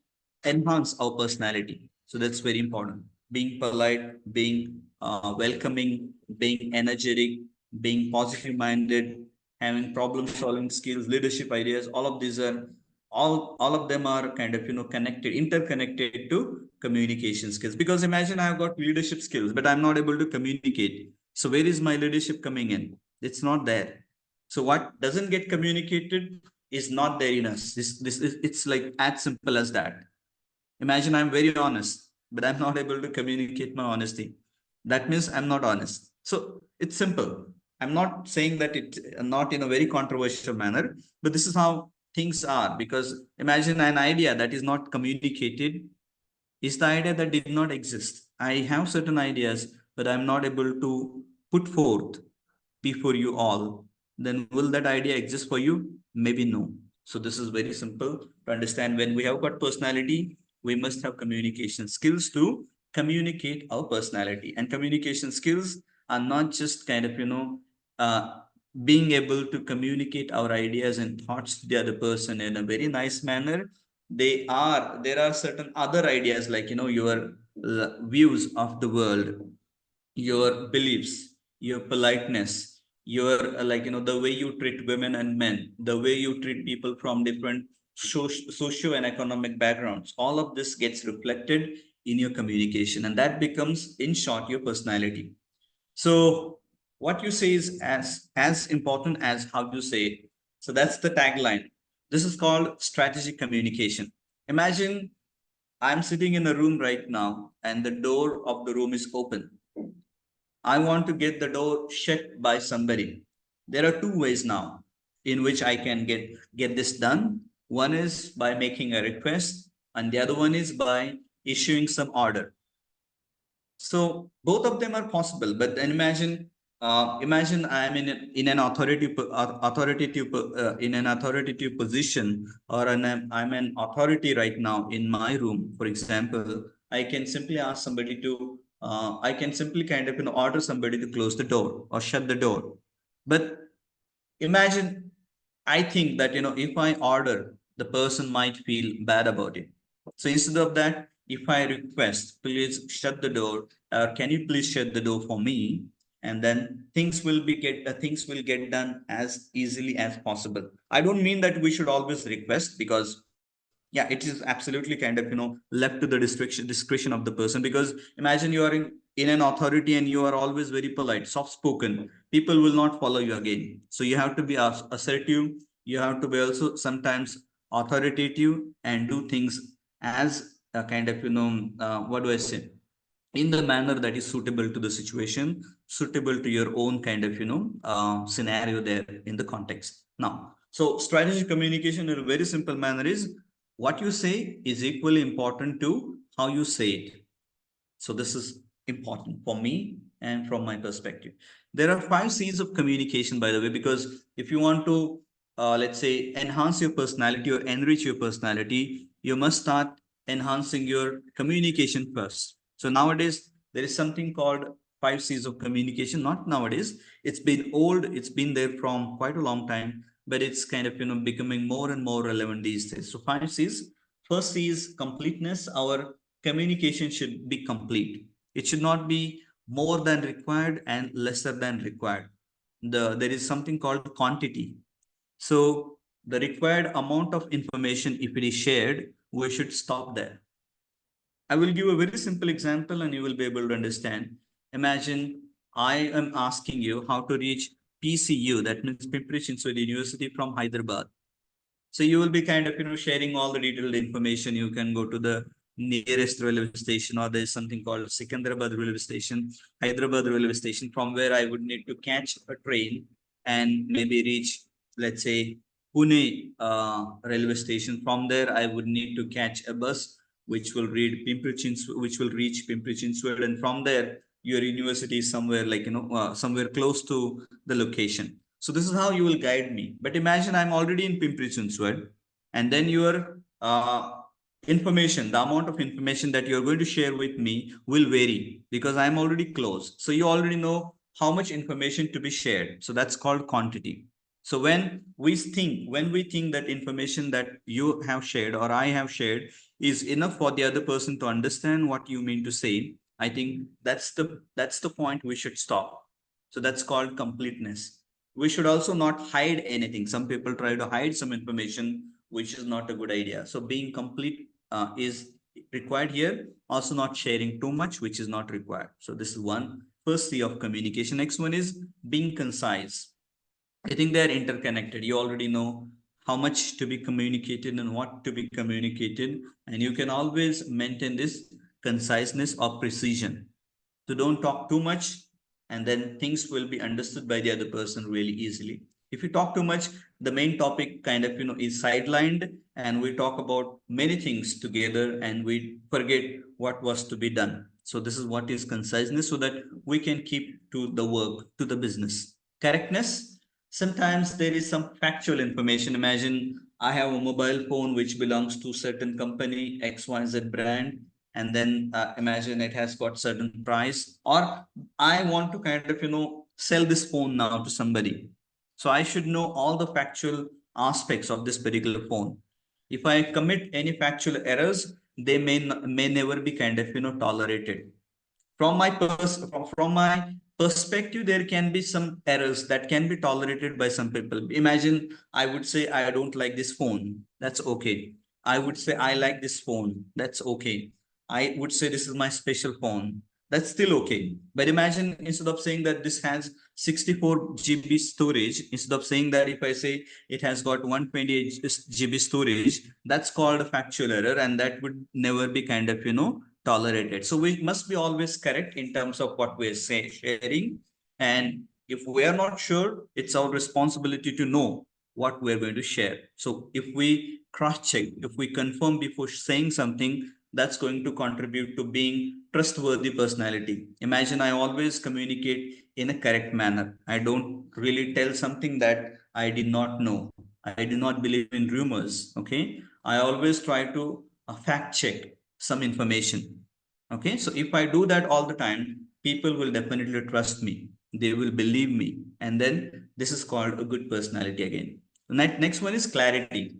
Speaker 4: enhance our personality. So that's very important. Being polite, being welcoming, being energetic, being positive minded, having problem solving skills, leadership ideas, all of these are, all of them are kind of, connected, interconnected to communication skills. Because imagine I've got leadership skills, but I'm not able to communicate. So where is my leadership coming in? It's not there. So what doesn't get communicated is not there in us. This is, it's like as simple as that. Imagine I'm very honest, but I'm not able to communicate my honesty. That means I'm not honest. So it's simple. I'm not saying that it not in a very controversial manner, but this is how things are. Because imagine an idea that is not communicated is the idea that did not exist. I have certain ideas, but I'm not able to put forth before you all. Then will that idea exist for you? Maybe no. So this is very simple to understand. When we have got personality, we must have communication skills to communicate our personality. And communication skills are not just kind of, uh, being able to communicate our ideas and thoughts to the other person in a very nice manner. There are certain other ideas, like, your views of the world, your beliefs, your politeness, your like, the way you treat women and men, the way you treat people from different socio and economic backgrounds. All of this gets reflected in your communication, and that becomes, in short, your personality. So what you say is as important as how you say it. So that's the tagline. This is called strategic communication. Imagine I'm sitting in a room right now and the door of the room is open. I want to get the door shut by somebody. There are two ways now in which I can get this done. One is by making a request, and the other one is by issuing some order. So both of them are possible. But then imagine I'm in an authoritative position, or I'm an authority right now in my room. For example, I can simply ask somebody to I can simply kind of, order somebody to close the door or shut the door. But imagine, I think that, if I order, the person might feel bad about it. So instead of that, if I request, please shut the door, or can you please shut the door for me? And then things will get done as easily as possible. I don't mean that we should always request, because yeah, it is absolutely kind of, left to the discretion of the person. Because imagine you are in an authority and you are always very polite, soft spoken, people will not follow you again. So you have to be assertive, you have to be also sometimes authoritative, and do things as a kind of, what do I say, in the manner that is suitable to the situation, suitable to your own kind of, scenario there in the context. Now, so strategic communication in a very simple manner is, what you say is equally important to how you say it. So this is important for me and from my perspective. There are 5 C's of communication, by the way, because if you want to, let's say, enhance your personality or enrich your personality, you must start enhancing your communication first. So nowadays, there is something called 5 C's of communication. Not nowadays, it's been old, it's been there from quite a long time, but it's kind of, becoming more and more relevant these days. So 5 C's. First C is completeness. Our communication should be complete. It should not be more than required and lesser than required. There is something called quantity. So the required amount of information, if it is shared, we should stop there. I will give a very simple example and you will be able to understand. Imagine I am asking you how to reach PCU, that means Pimpri Chinchwad University from Hyderabad. So you will be kind of, sharing all the detailed information. You can go to the nearest railway station, or there's something called Secunderabad railway station, Hyderabad railway station, from where I would need to catch a train and maybe reach, let's say, Pune railway station. From there, I would need to catch a bus which will which will reach Pimpri Chinchwad, and from there, your university is somewhere like somewhere close to the location. So this is how you will guide me. But imagine I'm already in Pimpri Chinchwad, and then your information, the amount of information that you're going to share with me will vary because I'm already close. So you already know how much information to be shared. So that's called quantity. So when we think that information that you have shared or I have shared is enough for the other person to understand what you mean to say, I think that's the point we should stop. So that's called completeness. We should also not hide anything. Some people try to hide some information, which is not a good idea. So being complete is required here. Also not sharing too much, which is not required. So this is one first C of communication. Next one is being concise. I think they're interconnected. You already know how much to be communicated and what to be communicated. And you can always maintain this conciseness or precision. So don't talk too much, and then things will be understood by the other person really easily. If you talk too much, the main topic kind of is sidelined, and we talk about many things together and we forget what was to be done. So this is what is conciseness, so that we can keep to the work, to the business. Correctness, sometimes there is some factual information. Imagine I have a mobile phone which belongs to certain company, XYZ brand, and then imagine it has got certain price, or I want to kind of sell this phone now to somebody. So I should know all the factual aspects of this particular phone. If I commit any factual errors, they may never be kind of tolerated. From my perspective, there can be some errors that can be tolerated by some people. Imagine I would say I don't like this phone. That's okay. I would say I like this phone. That's okay. I would say this is my special phone. That's still okay. But imagine instead of saying that this has 64 GB storage, instead of saying that if I say it has got 128 GB storage, that's called a factual error, and that would never be kind of tolerated. So we must be always correct in terms of what we're sharing. And if we are not sure, it's our responsibility to know what we're going to share. So if we cross-check, if we confirm before saying something, that's going to contribute to being trustworthy personality. Imagine I always communicate in a correct manner. I don't really tell something that I did not know. I do not believe in rumors. Okay. I always try to fact check some information. Okay. So if I do that all the time, people will definitely trust me. They will believe me. And then this is called a good personality again. The next one is clarity.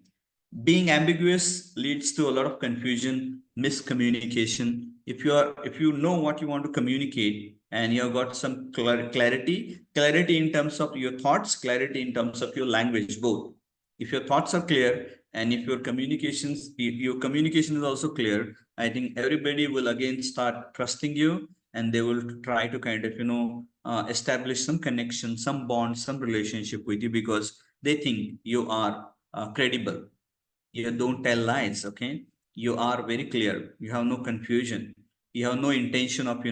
Speaker 4: Being ambiguous leads to a lot of confusion, miscommunication. If you know what you want to communicate and you have got some clarity in terms of your thoughts, clarity in terms of your language, both. If your thoughts are clear and if your communication is also clear, I think everybody will again start trusting you, and they will try to kind of establish some connection, some bond, some relationship with you, because they think you are credible. You don't tell lies. Okay, you are very clear. You have no confusion. You have no intention of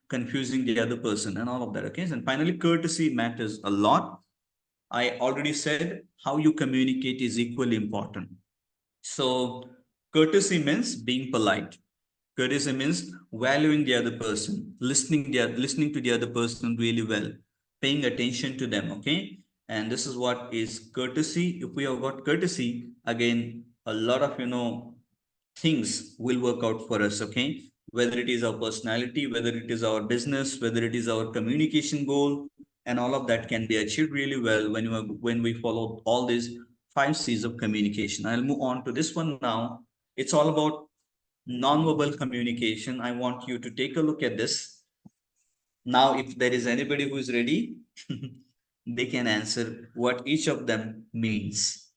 Speaker 4: confusing the other person and all of that. Okay, and finally, courtesy matters a lot. I already said how you communicate is equally important. So courtesy means being polite. Courtesy means valuing the other person, listening to the other person really well, paying attention to them. Okay, and this is what is courtesy. If we have got courtesy, again, a lot of things will work out for us. Okay, whether it is our personality, whether it is our business, whether it is our communication goal, and all of that can be achieved really well when we follow all these 5 C's of communication. I'll move on to this one now. It's all about non-verbal communication. I want you to take a look at this. Now, if there is anybody who is ready, they can answer what each of them means.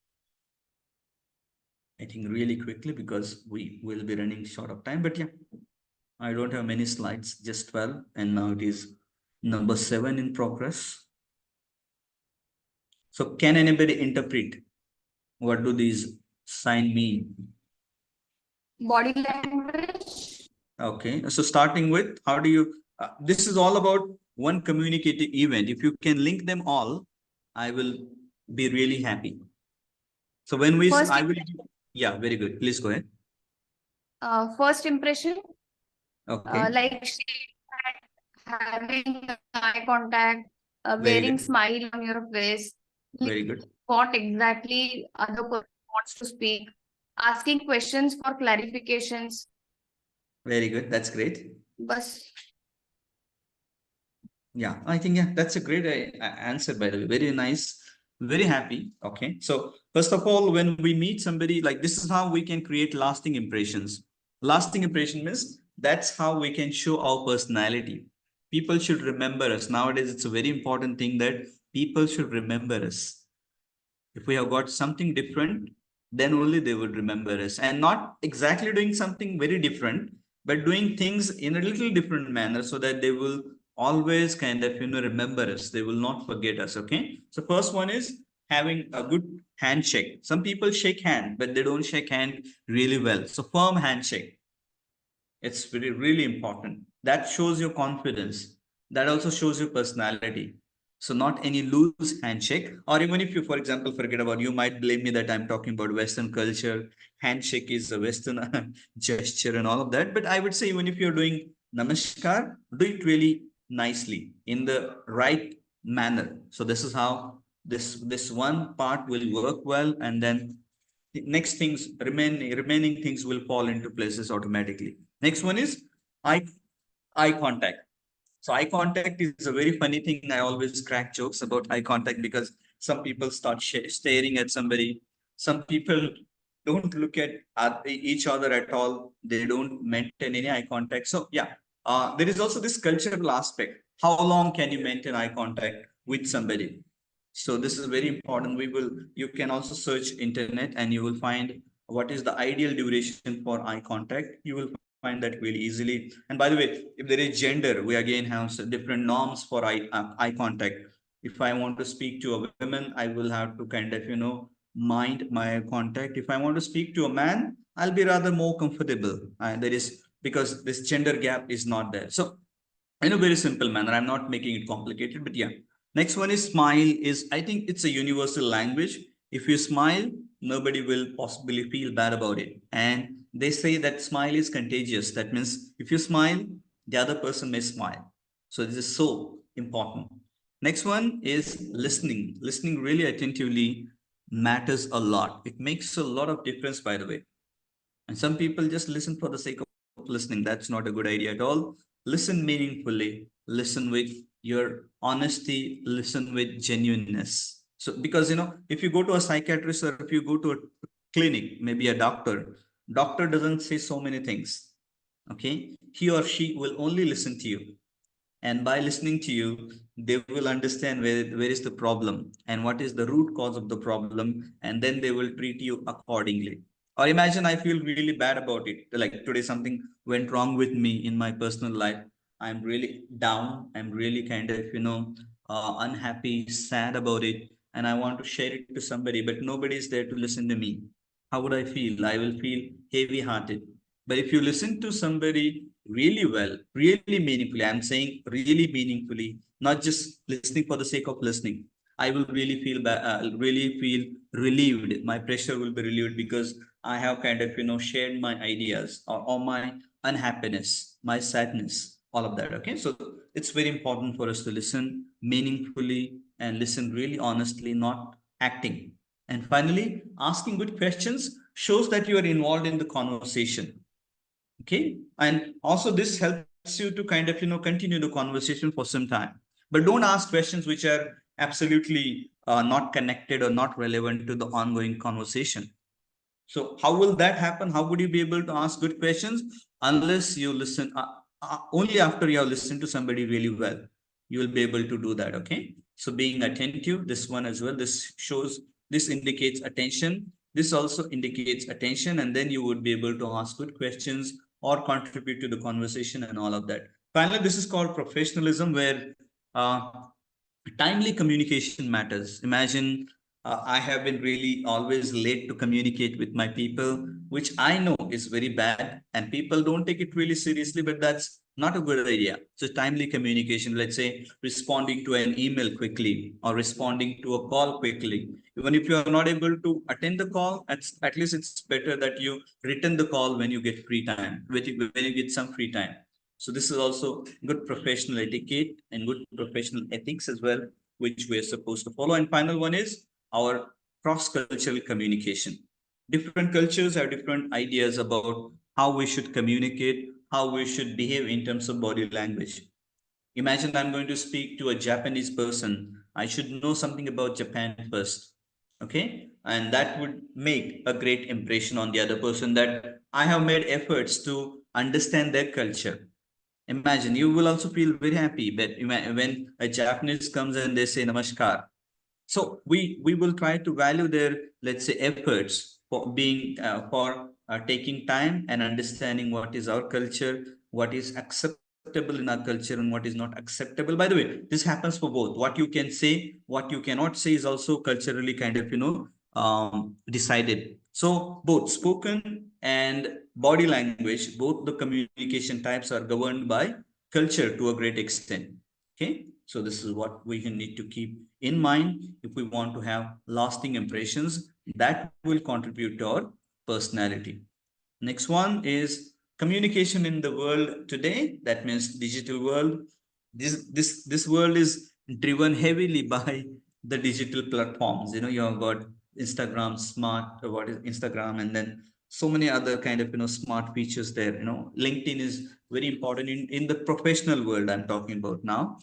Speaker 4: I think really quickly, because we will be running short of time, but yeah, I don't have many slides, just 12, and now it is number 7 in progress. So can anybody interpret what do these sign mean?
Speaker 6: Body language.
Speaker 4: Okay, so starting with how do you, this is all about one communicative event. If you can link them all, I will be really happy. So when we,
Speaker 6: First
Speaker 4: I will, yeah, very good. Please go ahead.
Speaker 6: First impression,
Speaker 4: Okay,
Speaker 6: like having eye contact,
Speaker 4: very
Speaker 6: wearing
Speaker 4: good.
Speaker 6: smile on your face,
Speaker 4: Very good.
Speaker 6: what exactly other person wants to speak, asking questions for clarifications.
Speaker 4: Very good. That's great.
Speaker 6: Bus.
Speaker 4: Yeah, I think, yeah, that's a great answer, by the way. Very nice. Very happy. Okay. So first of all, when we meet somebody, like this is how we can create lasting impressions. Lasting impression means that's how we can show our personality. People should remember us. Nowadays, it's a very important thing that people should remember us. If we have got something different, then only they would remember us, and not exactly doing something very different, but doing things in a little different manner so that they will always kind of, remember us. They will not forget us. Okay. So first one is having a good handshake. Some people shake hand, but they don't shake hand really well. So firm handshake. It's really, really important. That shows your confidence. That also shows your personality. So not any loose handshake, or even if you, for example, forget about, you might blame me that I'm talking about Western culture. Handshake is a Western gesture and all of that. But I would say even if you're doing namaskar, do it really nicely in the right manner. So this is how this one part will work well, and then the next things remaining things will fall into places automatically. Next one is eye eye contact. So eye contact is a very funny thing. I always crack jokes about eye contact because some people start staring at somebody. Some people don't look at each other at all. They don't maintain any eye contact. So yeah, there is also this cultural aspect. How long can you maintain eye contact with somebody? So this is very important. You can also search internet and you will find what is the ideal duration for eye contact. You will find that really easily. And by the way, if there is gender, we again have different norms for eye contact. If I want to speak to a woman, I will have to kind of, mind my contact. If I want to speak to a man, I'll be rather more comfortable. There is, because this gender gap is not there. So in a very simple manner, I'm not making it complicated, but yeah. Next one is smile. Is, I think it's a universal language. If you smile, nobody will possibly feel bad about it. And they say that smile is contagious. That means if you smile, the other person may smile. So this is so important. Next one is listening. Listening really attentively matters a lot. It makes a lot of difference, by the way. And some people just listen for the sake of listening. That's not a good idea at all. Listen meaningfully, listen with your honesty, listen with genuineness. So, because, if you go to a psychiatrist or if you go to a clinic, maybe a doctor doesn't say so many things. Okay. He or she will only listen to you. And by listening to you, they will understand where is the problem and what is the root cause of the problem. And then they will treat you accordingly. Or imagine I feel really bad about it. Like today, something went wrong with me in my personal life. I'm really down. I'm really kind of, unhappy, sad about it. And I want to share it to somebody, but nobody is there to listen to me. How would I feel? I will feel heavy hearted. But if you listen to somebody really well, really meaningfully, I'm saying really meaningfully, not just listening for the sake of listening, I will really feel relieved. My pressure will be relieved because I have kind of, shared my ideas or my unhappiness, my sadness, all of that. Okay. So it's very important for us to listen meaningfully and listen really honestly, not acting. And finally, asking good questions shows that you are involved in the conversation. Okay. And also this helps you to kind of, continue the conversation for some time. But don't ask questions which are absolutely not connected or not relevant to the ongoing conversation. So how will that happen? How would you be able to ask good questions unless you listen? Only after you have listened to somebody really well, you will be able to do that. Okay. So being attentive, this one as well, this indicates attention. This also indicates attention, and then you would be able to ask good questions or contribute to the conversation and all of that. Finally, this is called professionalism, where timely communication matters. Imagine I have been really always late to communicate with my people, which I know is very bad, and people don't take it really seriously, but that's not a good idea. So, timely communication, let's say responding to an email quickly or responding to a call quickly. Even if you are not able to attend the call, at least it's better that you return the call when you get free time, when you get some free time. So this is also good professional etiquette and good professional ethics as well, which we're supposed to follow. And final one is our cross-cultural communication. Different cultures have different ideas about how we should communicate, how we should behave in terms of body language. Imagine I'm going to speak to a Japanese person. I should know something about Japan first. Okay. And that would make a great impression on the other person that I have made efforts to understand their culture. Imagine you will also feel very happy that when a Japanese comes and they say namaskar. So we will try to value their, let's say, efforts for being for taking time and understanding what is our culture, what is acceptable in our culture and what is not acceptable. By the way, this happens for both. What you can say, what you cannot say is also culturally kind of decided. So both spoken and body language, both the communication types are governed by culture to a great extent. Okay, so this is what we need to keep in mind if we want to have lasting impressions that will contribute to our personality. Next one is communication in the world today. That means digital world. This world is driven heavily by the digital platforms. You know, you have got Instagram, what is Instagram, and then so many other kind of smart features there. You know, LinkedIn is very important in the professional world I'm talking about now.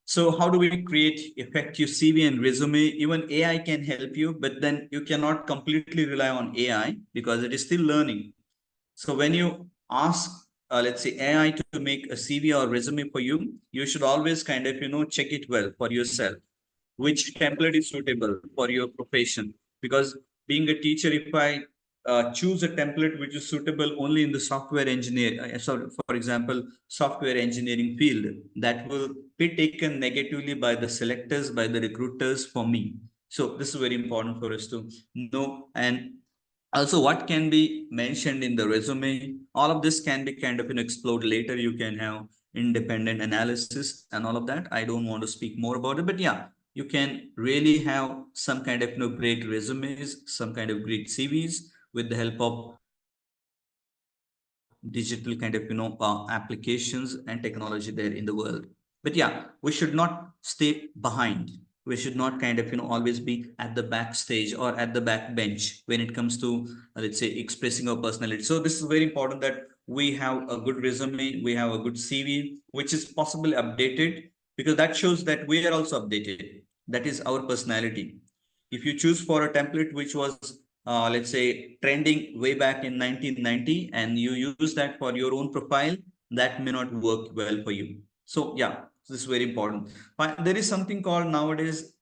Speaker 4: So how do we create effective CV and resume? Even AI can help you, but then you cannot completely rely on AI because it is still learning. So when you ask, let's say AI to make a CV or resume for you, you should always kind of, check it well for yourself, which template is suitable for your profession. Because being a teacher, if I choose a template which is suitable only in the software engineer, so for example, software engineering field, that will be taken negatively by the selectors, by the recruiters for me. So this is very important for us to know. And also what can be mentioned in the resume, all of this can be kind of explored later. You can have independent analysis and all of that. I don't want to speak more about it, but yeah, you can really have some kind of great resumes, some kind of great CVs with the help of digital kind of applications and technology there in the world. But yeah, we should not stay behind. We should not kind of always be at the backstage or at the back bench when it comes to let's say expressing our personality. So this is very important that we have a good resume, we have a good CV which is possibly updated, because that shows that we are also updated. That is our personality. If you choose for a template which was let's say trending way back in 1990 and you use that for your own profile, that may not work well for you. So yeah, this is very important. But there is something called nowadays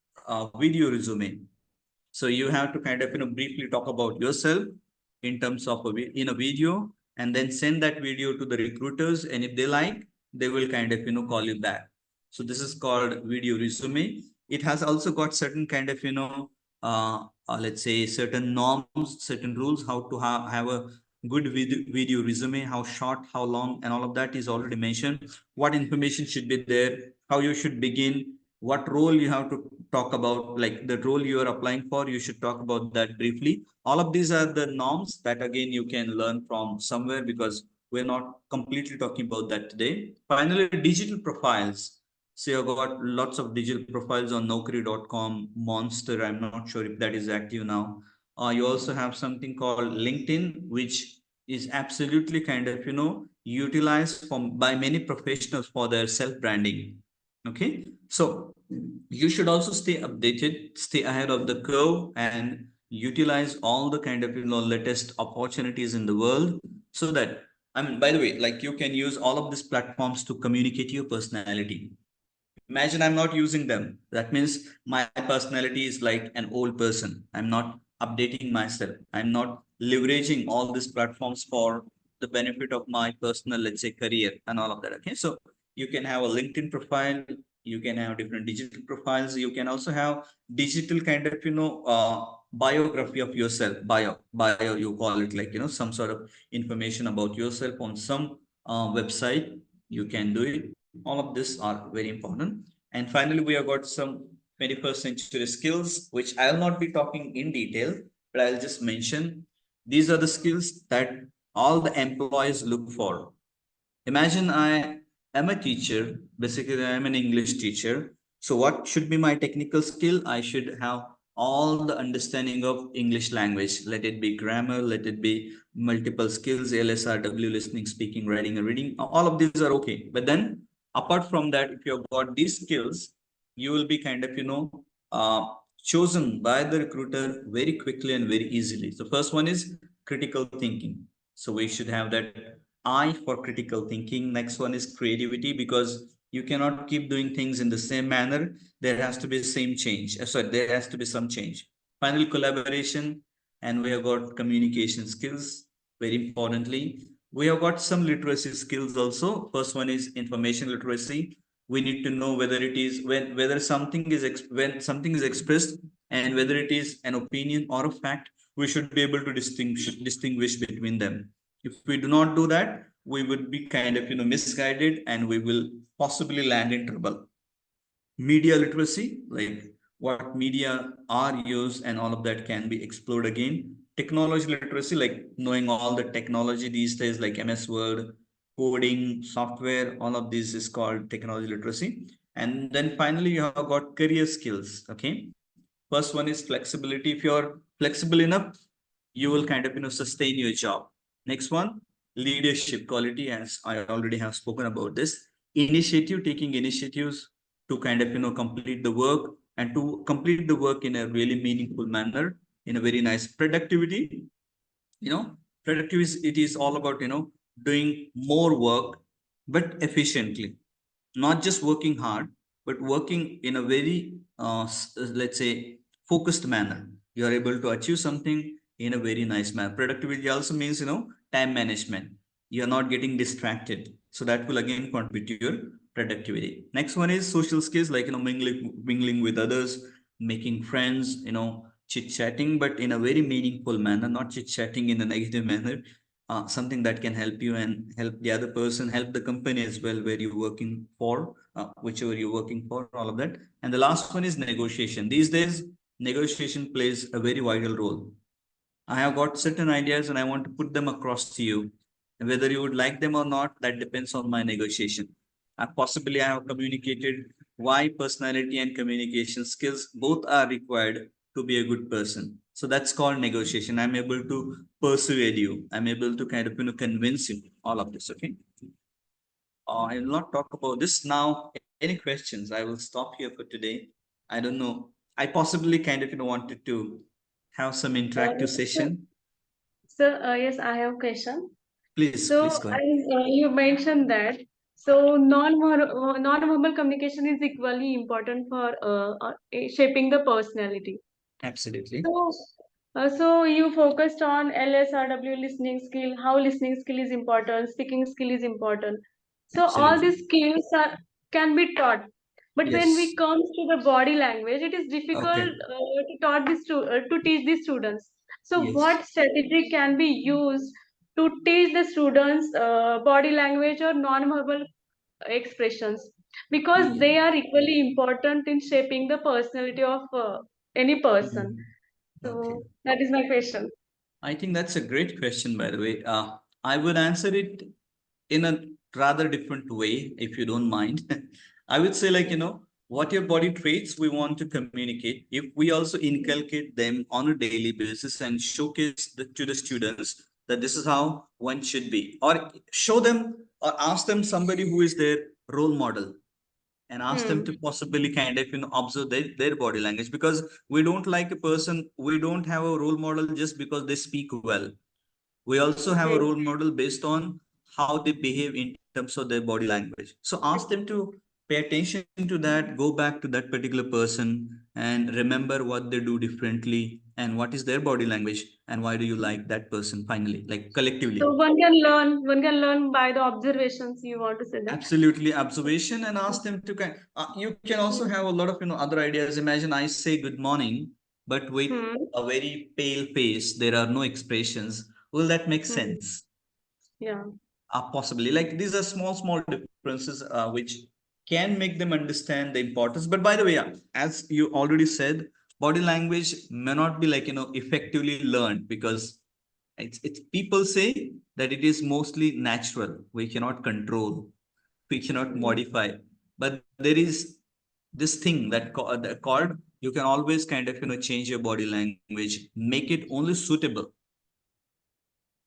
Speaker 4: video resume. So you have to kind of briefly talk about yourself in terms of in a video, and then send that video to the recruiters, and if they like, they will kind of call you back. So this is called video resume. It has also got certain kind of let's say certain norms, certain rules, how to have a good video resume, how short, how long, and all of that is already mentioned. What information should be there, how you should begin, what role you have to talk about, like the role you are applying for, you should talk about that briefly. All of these are the norms that again you can learn from somewhere, because we're not completely talking about that today. Finally, digital profiles. So you've got lots of digital profiles on Naukri.com, Monster. I'm not sure if that is active now. You also have something called LinkedIn, which is absolutely kind of, utilized by many professionals for their self-branding. Okay. So you should also stay updated, stay ahead of the curve, and utilize all the kind of, latest opportunities in the world, so that, I mean, by the way, like you can use all of these platforms to communicate your personality. Imagine I'm not using them. That means my personality is like an old person. I'm not updating myself. I'm not leveraging all these platforms for the benefit of my personal, let's say, career and all of that. Okay. So you can have a LinkedIn profile. You can have different digital profiles. You can also have digital kind of, biography of yourself. Bio, you call it, like, some sort of information about yourself on some website. You can do it. All of this are very important. And finally, we have got some 21st century skills, which I'll not be talking in detail, but I'll just mention these are the skills that all the employees look for. Imagine I am a teacher. Basically, I am an English teacher. So what should be my technical skill? I should have all the understanding of English language. Let it be grammar, let it be multiple skills, LSRW, listening, speaking, writing, and reading. All of these are okay. But then apart from that, if you've got these skills, you will be kind of, uh, chosen by the recruiter very quickly and very easily. So first one is critical thinking. So we should have that I for critical thinking. Next one is creativity, because you cannot keep doing things in the same manner. There has to be same change. Sorry, there has to be some change. Finally, collaboration, and we have got communication skills. Very importantly, we have got some literacy skills also. First one is information literacy. We need to know whether it is whether something is when something is expressed, and whether it is an opinion or a fact. We should be able to distinguish between them. If we do not do that, we would be kind of, misguided, and we will possibly land in trouble. Media literacy, like what media are used, and all of that can be explored again. Technology literacy, like knowing all the technology these days, like MS Word, coding, software, all of this is called technology literacy. And then finally, you have got career skills. Okay. First one is flexibility. If you're flexible enough, you will kind of, sustain your job. Next one, leadership quality, as I already have spoken about this. Initiative, taking initiatives to kind of, complete the work, and to complete the work in a really meaningful manner, in a very nice productivity. Productivity is, it is all about, doing more work, but efficiently. Not just working hard, but working in a very, let's say, focused manner. You are able to achieve something in a very nice manner. Productivity also means, time management. You are not getting distracted. So that will again contribute to your productivity. Next one is social skills, like, mingling with others, making friends, chit-chatting, but in a very meaningful manner, not chit-chatting in a negative manner. Something that can help you and help the other person, help the company as well, where you're working for, whichever you're working for, all of that. And the last one is negotiation. These days, negotiation plays a very vital role. I have got certain ideas and I want to put them across to you. And whether you would like them or not, that depends on my negotiation. Possibly I have communicated why personality and communication skills both are required to be a good person. So that's called negotiation. I'm able to persuade you. I'm able to kind of, convince you. All of this, okay? I will not talk about this now. Any questions? I will stop here for today. I don't know. I possibly kind of, wanted to have some interactive
Speaker 1: So,
Speaker 4: session.
Speaker 1: yes, I have a question.
Speaker 4: Please,
Speaker 1: So,
Speaker 4: please go ahead.
Speaker 1: as you mentioned that, so non-verbal communication is equally important for shaping the personality.
Speaker 4: Absolutely.
Speaker 1: So you focused on LSRW listening skill, how listening skill is important, speaking skill is important. So all
Speaker 4: Absolutely.
Speaker 1: these skills can be taught. But when we
Speaker 4: Yes.
Speaker 1: come to the body language, it is difficult
Speaker 4: Okay.
Speaker 1: to teach the students. So
Speaker 4: Yes.
Speaker 1: what strategy can be used to teach the students body language or non-verbal expressions? Because
Speaker 4: Yeah.
Speaker 1: they are equally important in shaping the personality of any person.
Speaker 4: Mhm. Okay.
Speaker 1: So that is my question.
Speaker 4: I think that's a great question, by the way. I would answer it in a rather different way, if you don't mind. I would say, like, what your body traits we want to communicate. If we also inculcate them on a daily basis and showcase to the students that this is how one should be, or show them or ask them somebody who is their role model, and ask them
Speaker 1: Hmm.
Speaker 4: to possibly kind of, observe their body language, because we don't like a person, we don't have a role model just because they speak well. We also have a
Speaker 1: Okay.
Speaker 4: role model based on how they behave in terms of their body language. So ask them to pay attention to that, go back to that particular person and remember what they do differently and what is their body language and why do you like that person finally, like collectively.
Speaker 1: So one can learn by the observations. You want to say that?
Speaker 4: Absolutely, observation and ask them to you can also have a lot of other ideas. Imagine I say good morning, but with
Speaker 1: Hmm.
Speaker 4: a very pale face, there are no expressions. Will that make
Speaker 1: Hmm.
Speaker 4: sense?
Speaker 1: Yeah.
Speaker 4: Possibly, like these are small differences which can make them understand the importance. But by the way, yeah, as you already said, body language may not be like effectively learned because it's people say that it is mostly natural. We cannot control, we cannot modify, but there is this thing that called you can always kind of change your body language, make it only suitable.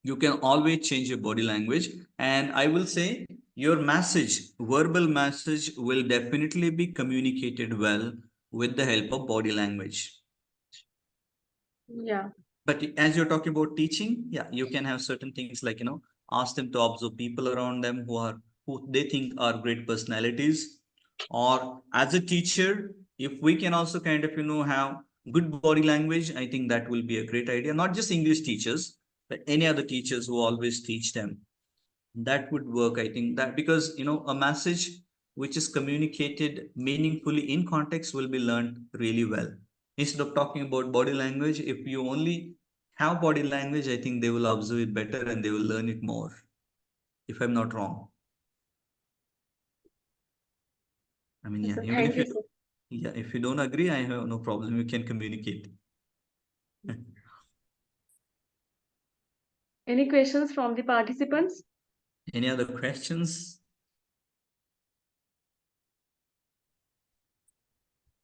Speaker 4: You can always change your body language, and I will say your message, verbal message, will definitely be communicated well with the help of body language.
Speaker 1: Yeah.
Speaker 4: But as you're talking about teaching, yeah, you can have certain things like ask them to observe people around them who they think are great personalities. Or as a teacher, if we can also kind of have good body language, I think that will be a great idea. Not just English teachers, but any other teachers who always teach them, that would work. I think that because a message which is communicated meaningfully in context will be learned really well. Instead of talking about body language, if you only have body language, I think they will observe it better and they will learn it more, if I'm not wrong. I mean,
Speaker 1: Yes,
Speaker 4: yeah,
Speaker 1: sir.
Speaker 4: even
Speaker 1: Thank
Speaker 4: if
Speaker 1: you,
Speaker 4: you
Speaker 1: sir.
Speaker 4: yeah, if you don't agree, I have no problem, you can communicate.
Speaker 1: Any questions from the participants?
Speaker 4: Any other questions?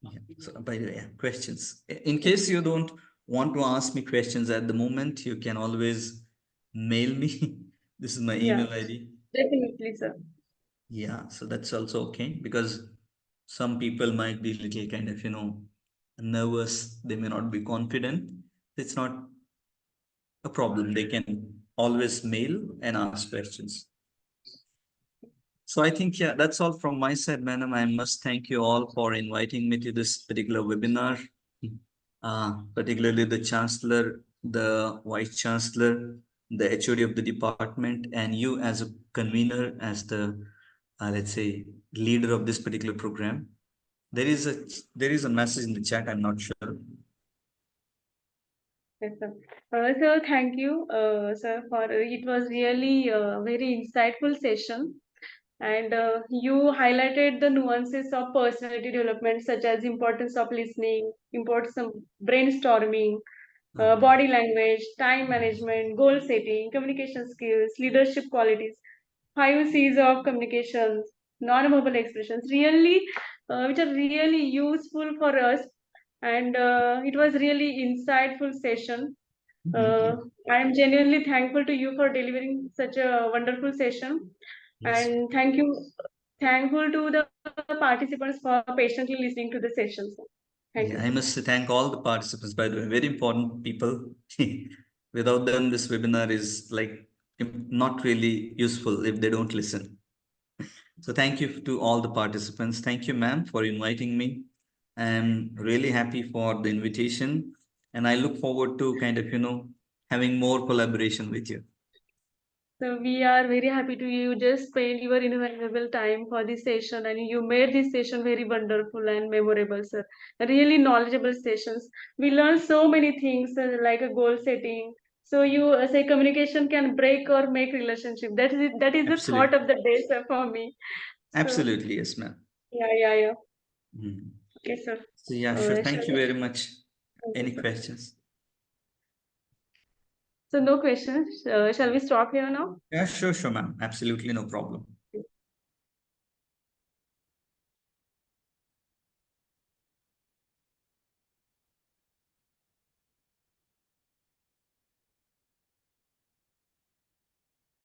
Speaker 4: Yeah. So by the way, yeah, questions. In case you don't want to ask me questions at the moment, you can always mail me. This is my
Speaker 1: Yeah,
Speaker 4: email ID.
Speaker 1: definitely, sir.
Speaker 4: Yeah, so that's also okay because some people might be little kind of, nervous. They may not be confident. It's not a problem. They can always mail and ask questions. So I think, yeah, that's all from my side, madam. I must thank you all for inviting me to this particular webinar, particularly the Chancellor, the Vice Chancellor, the HOD of the department, and you as a convener, as the, let's say, leader of this particular program. There is a message in the chat, I'm not sure.
Speaker 1: Yes, sir. Sir, thank you, sir, for it was really a very insightful session. And you highlighted the nuances of personality development, such as importance of listening, importance of brainstorming, body language, time management, goal setting, communication skills, leadership qualities, 5 C's of communications, non-verbal expressions, really, which are really useful for us. And it was really insightful session. Uh, I am genuinely thankful to you for delivering such a wonderful session.
Speaker 4: Yes.
Speaker 1: And thankful to the participants for patiently listening to the sessions. Thank you,
Speaker 4: Yeah, I
Speaker 1: sir.
Speaker 4: must thank all the participants, by the way, very important people. Without them, this webinar is like not really useful if they don't listen. So thank you to all the participants. Thank you, ma'am, for inviting me. I'm really happy for the invitation, and I look forward to kind of, having more collaboration with you.
Speaker 1: So we are very happy to you just spend your invaluable time for this session, and you made this session very wonderful and memorable, sir. Really knowledgeable sessions. We learned so many things like a goal setting. So you say communication can break or make relationship. That is it. That is the thought
Speaker 4: Absolutely.
Speaker 1: of the day, sir, for me. So
Speaker 4: Absolutely, yes, ma'am.
Speaker 1: yeah.
Speaker 4: Mhm.
Speaker 1: Okay, sir.
Speaker 4: So yeah, sure.
Speaker 1: Shall
Speaker 4: Thank you
Speaker 1: we?
Speaker 4: very much.
Speaker 1: Okay,
Speaker 4: Any
Speaker 1: sir.
Speaker 4: questions?
Speaker 1: So no questions. Shall we stop here now?
Speaker 4: Yeah, sure, ma'am. Absolutely no problem.